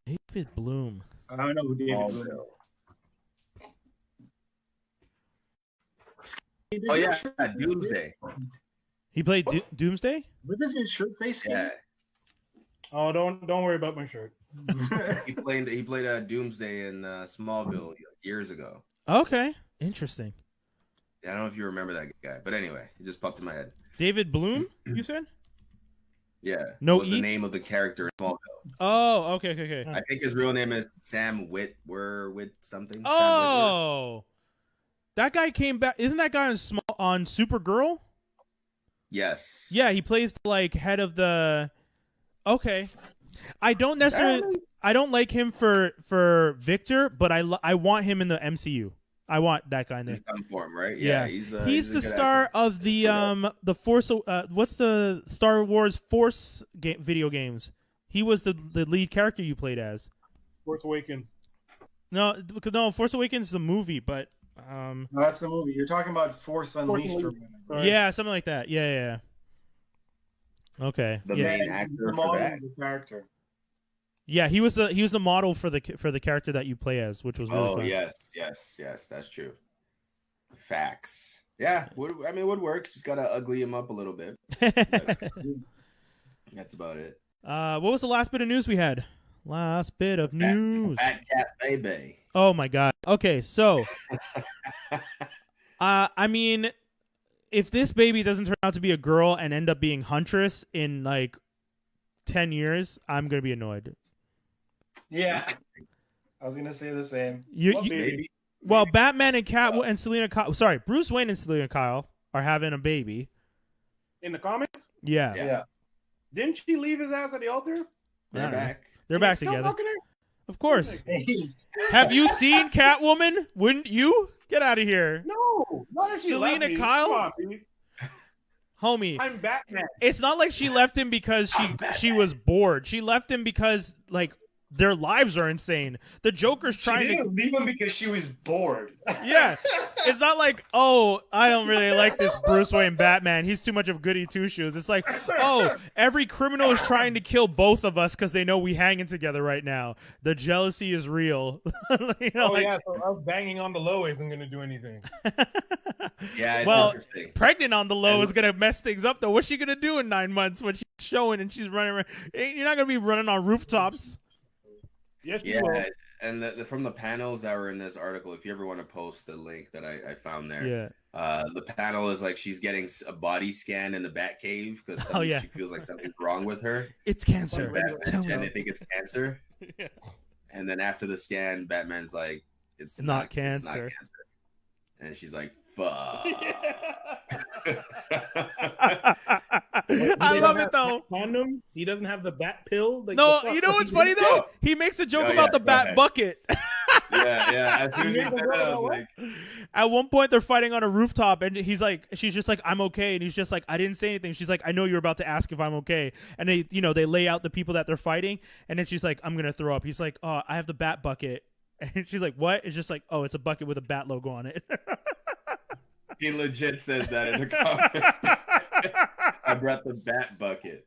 David Bloom. I don't know who David Bloom is. Oh yeah, Doomsday. He played Doomsday? What is his shirt face? Yeah. Oh, don't worry about my shirt. He played Doomsday in Smallville years ago. Okay, interesting. Yeah, I don't know if you remember that guy, but anyway, it just popped in my head. David Bloom, you said? Yeah. No, was the name of the character in Smallville. Oh, okay. I think his real name is Sam Witwer something. Oh, that guy came back. Isn't that guy on Supergirl? Yes. Yeah, he plays like head of the. Okay, I don't necessarily. I don't like him for Victor, but I want him in the MCU. I want that guy in there. In some form, right? Yeah, he's the star actor. of the Force. What's the Star Wars Force video games? He was the lead character you played as. Force Awakens. No, Force Awakens is a movie, but no, that's the movie. You're talking about Force Unleashed. Yeah, something like that. Yeah. Okay. The main actor for that character. Yeah, he was the model for the character that you play as, which was really fun. Yes, that's true. Facts. Yeah, would work. Just gotta ugly him up a little bit. That's about it. What was the last bit of news we had? Last bit of news. Fat cat baby. Oh my god. Okay, so I mean, if this baby doesn't turn out to be a girl and end up being Huntress in like 10 years, I'm gonna be annoyed. Yeah, I was gonna say the same. Well, Batman and Selena Kyle. Sorry, Bruce Wayne and Selena Kyle are having a baby. In the comics? Yeah. Didn't she leave his ass at the altar? They're back. They're back still together. fucking her? Of course. Have you seen Catwoman? Wouldn't you? Get out of here. No. Not if she Selena left me. Kyle? Come on, baby. Homie. I'm Batman. It's not like she left him because she was bored. She left him because like their lives are insane. The Joker's trying to leave him because she was bored. Yeah. It's not like, oh, I don't really like this Bruce Wayne Batman. He's too much of goody two-shoes. It's like, oh, every criminal is trying to kill both of us because they know we hanging together right now. The jealousy is real. So us banging on the low isn't going to do anything. Yeah, it's interesting. Pregnant on the low is going to mess things up, though. What's she going to do in 9 months when she's showing and she's running around? You're not going to be running on rooftops. Yes, yeah, and from the panels that were in this article, if you ever want to post the link that I found there, the panel is like she's getting a body scan in the Batcave because she feels like something's wrong with her. It's cancer. And they think it's cancer. Yeah. And then after the scan, Batman's like, it's not cancer. It's not cancer. And she's like, fuck. I love it though. Condom? He doesn't have the bat pill. Like, no, you know what's funny though? He makes a joke about the bat bucket. Yeah. As soon as he said that, I was like, at one point they're fighting on a rooftop, and she's just like, I'm okay, and he's just like, I didn't say anything. She's like, I know you're about to ask if I'm okay, and they lay out the people that they're fighting, and then she's like, I'm gonna throw up. He's like, oh, I have the bat bucket, and she's like, what? It's just like, oh, it's a bucket with a bat logo on it. He legit says that in the comments. I brought the bat bucket.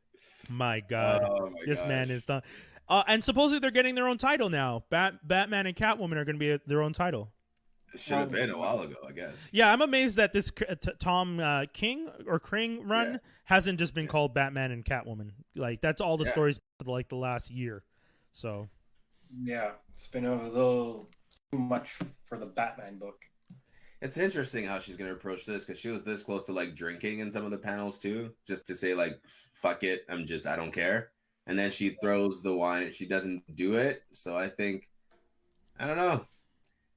My God, this man is done. And supposedly they're getting their own title now. Batman and Catwoman are going to be their own title. It should have been a while ago, I guess. Yeah, I'm amazed that this Tom King or Kring run hasn't just been called Batman and Catwoman. Like that's all the stories for like the last year. So. Yeah, it's been a little too much for the Batman book. It's interesting how she's going to approach this because she was this close to like drinking in some of the panels too, just to say like, fuck it, I don't care. And then she throws the wine. She doesn't do it. So I think, I don't know.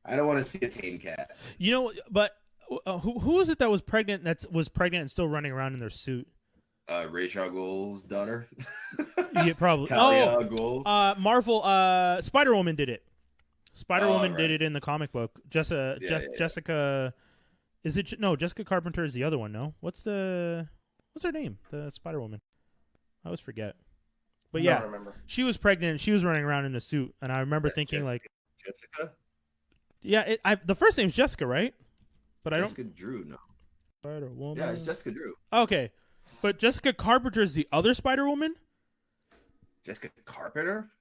I don't want to see a tame cat. You know, but who was it that was pregnant and still running around in their suit? Ra's al Ghul's daughter. Yeah, probably. Talia Ghul. Marvel, Spider-Woman did it. Spider-Woman did it in the comic book. Jessica, is it? No, Jessica Carpenter is the other one. No, what's her name? The Spider-Woman. I always forget. But I don't remember. She was pregnant. She was running around in a suit, and I remember thinking like, Jessica. Yeah, the first name's Jessica, right? But Jessica Drew, no. Spider-Woman. Yeah, it's Jessica Drew. Okay, but Jessica Carpenter is the other Spider-Woman. Jessica Carpenter.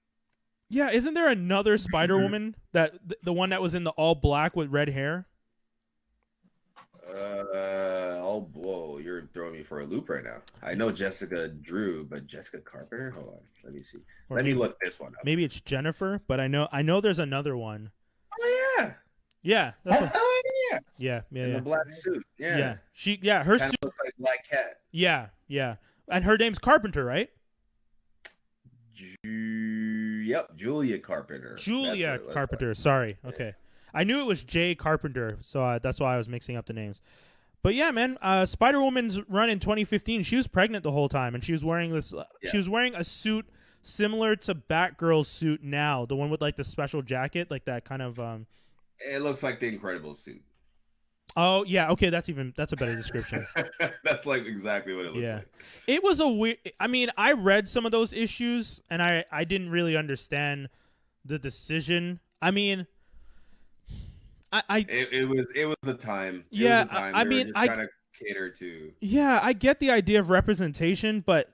Yeah, isn't there another Spider-Woman that the one that was in the all black with red hair? Whoa, you're throwing me for a loop right now. I know Jessica Drew, but Jessica Carpenter. Hold on, let me see. Let me look this one up. Maybe it's Jennifer, but I know there's another one. Oh yeah. Yeah. That's what, yeah. In the black suit. Yeah. Her Kinda suit looks like Black Cat. Yeah. And her name's Carpenter, right? Yep, Julia Carpenter. Julia Carpenter. Sorry. Yeah. Okay. I knew it was Jay Carpenter, so that's why I was mixing up the names. But yeah, man, Spider-Woman's run in 2015, she was pregnant the whole time, and she was wearing this. She was wearing a suit similar to Batgirl's suit now, the one with like the special jacket, like that kind of. It looks like the Incredible suit. Oh yeah, okay, that's a better description. That's like exactly what it looks like. It was a weird. I mean, I read some of those issues, and I didn't really understand the decision. I mean. It was the time. Yeah, I mean, I trying to cater to. Yeah, I get the idea of representation, but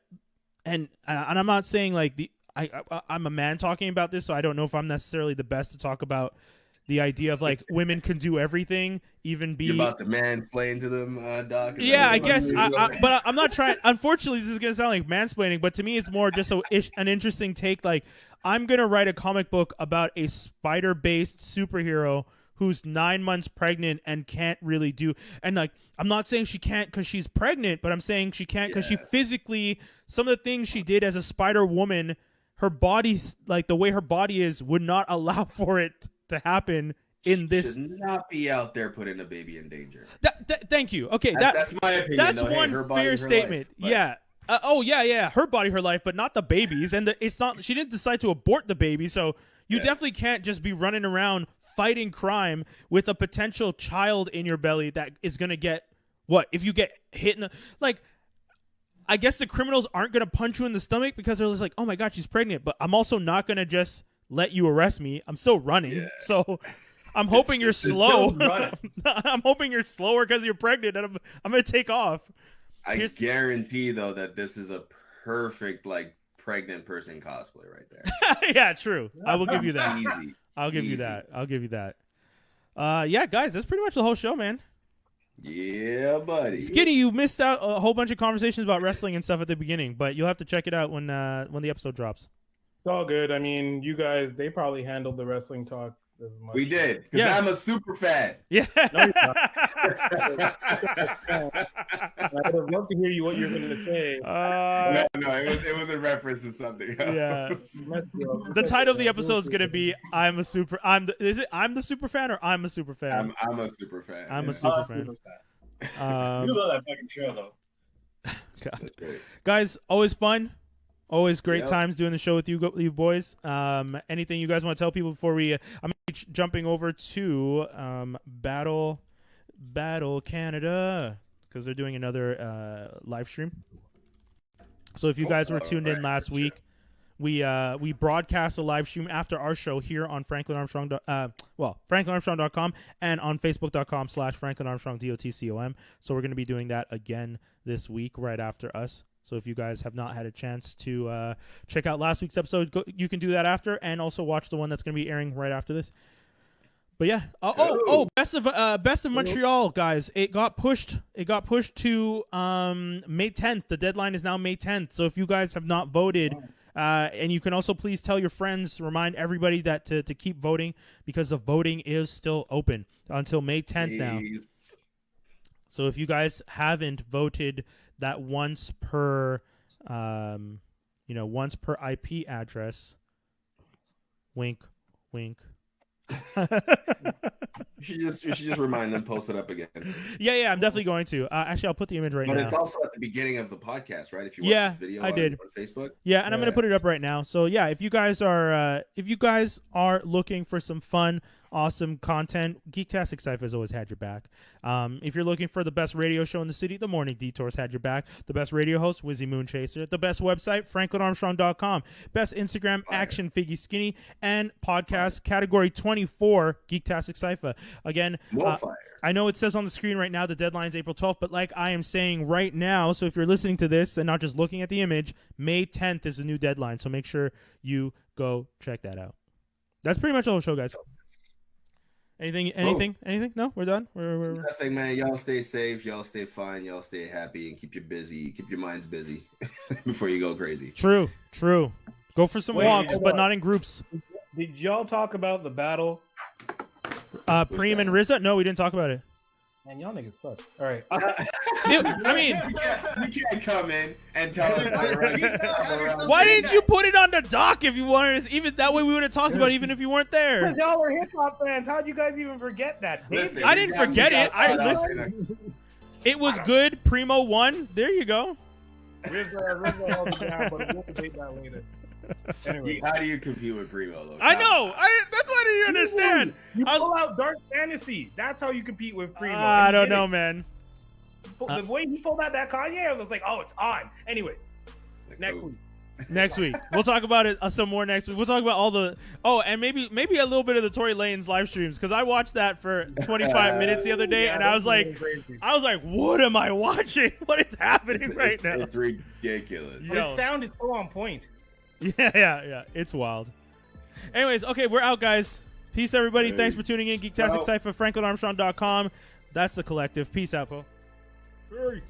and I'm not saying like I'm a man talking about this, so I don't know if I'm necessarily the best to talk about the idea of like women can do everything, even be. You're about to mansplain to them, Doc. Yeah, I guess. But I'm not trying. Unfortunately, this is gonna sound like mansplaining, but to me, it's more just an interesting take. Like, I'm gonna write a comic book about a spider-based superhero who's 9 months pregnant and can't really do, and like, I'm not saying she can't because she's pregnant, but I'm saying she can't because she physically, some of the things she did as a Spider Woman, her body's like the way her body is would not allow for it to happen in this. Should not be out there putting a baby in danger. Thank you. Okay, that's my opinion. That's though. one fair statement. Life, yeah. Her body, her life, but not the babies. And it's not. She didn't decide to abort the baby, so you definitely can't just be running around fighting crime with a potential child in your belly that is going to get what if you get hit in the like. I guess the criminals aren't going to punch you in the stomach because they're just like, oh my god, she's pregnant. But I'm also not going to just let you arrest me. I'm still running, so I'm hoping you're slow. I'm hoping you're slower because you're pregnant, and I'm going to take off. I guarantee though that this is a perfect like pregnant person cosplay right there. Yeah, true. I will give you that. Easy. I'll give you that. Yeah, guys, that's pretty much the whole show, man. Yeah, buddy. Skinny, you missed out a whole bunch of conversations about wrestling and stuff at the beginning, but you'll have to check it out when the episode drops. It's all good. I mean, you guys, they probably handled the wrestling talk as much. We did, because I'm a super fan. Yeah. No, you're not. I would have loved to hear what you're going to say. No, it was a reference to something else. Yeah. The title of the episode is going to be I'm the super fan or I'm a super fan? I'm a super fan. I'm a super fan. You love that fucking show, though. God. Guys, always fun. Always great times doing the show with you boys. Anything you guys want to tell people before we... I'm jumping over to Battle Canada because they're doing another live stream. So if you guys were tuned in last week, we broadcast a live stream after our show here on FranklinArmstrong.com and on Facebook.com/FranklinArmstrong.DOTCOM. So we're going to be doing that again this week right after us. So if you guys have not had a chance to check out last week's episode, you can do that after, and also watch the one that's going to be airing right after this. But yeah, best of Montreal, guys. It got pushed to May 10th. The deadline is now May 10th. So if you guys have not voted, and you can also please tell your friends, remind everybody that to keep voting because the voting is still open until May 10th now. So if you guys haven't voted that once per IP address, wink. You should just remind them, post it up again. Yeah, I'm definitely going to. Actually, I'll put the image right now. But it's also at the beginning of the podcast, right? If you watch this video on Facebook. Yeah, and I'm going to put it up right now. So yeah, if you guys are looking for some fun, awesome content, Geektastic Cypher has always had your back. If you're looking for the best radio show in the city, The Morning Detours had your back. The best radio host, Wizzy Moonchaser. The best website, FranklinArmstrong.com. Best Instagram, actionfigyskinny. And podcast, category 24, Geektastic Cypher. Again, I know it says on the screen right now the deadline's April 12th, but like I am saying right now, so if you're listening to this and not just looking at the image, May 10th is the new deadline. So make sure you go check that out. That's pretty much the whole show, guys. Anything? No, we're done. We're... Nothing, man. Y'all stay safe. Y'all stay fine. Y'all stay happy and keep your minds busy before you go crazy. True. Go for some walks, but not in groups. Did y'all talk about the battle? Preem and Rizza? No, we didn't talk about it. Man, y'all niggas suck. All right. I mean, you can't come in and tell us. Why didn't you put it on the doc if you wanted to? Even that way, we would have talked about it even if you weren't there. Because y'all were hip hop fans. How'd you guys even forget that? Listen, I didn't forget it. It was good. Primo won. There you go. Rizza held it down, but we'll debate that later. Anyway. How do you compete with Primo, though? I know. That's what I didn't understand. You pull out Dark Fantasy. That's how you compete with Primo. I don't know, man. The way he pulled out that Kanye, I was like, oh, it's on. Anyways, next week. We'll talk about it some more next week. We'll talk about all the... Oh, and maybe a little bit of the Tory Lanez live streams, because I watched that for 25 minutes the other day, and I was like, what am I watching? What is happening right now? It's ridiculous. The sound is so on point. Yeah. It's wild. Anyways, okay, we're out, guys. Peace, everybody. Hey. Thanks for tuning in. Geektastic Cypher, FranklinArmstrong.com. That's the collective. Peace out, Poe. Hey.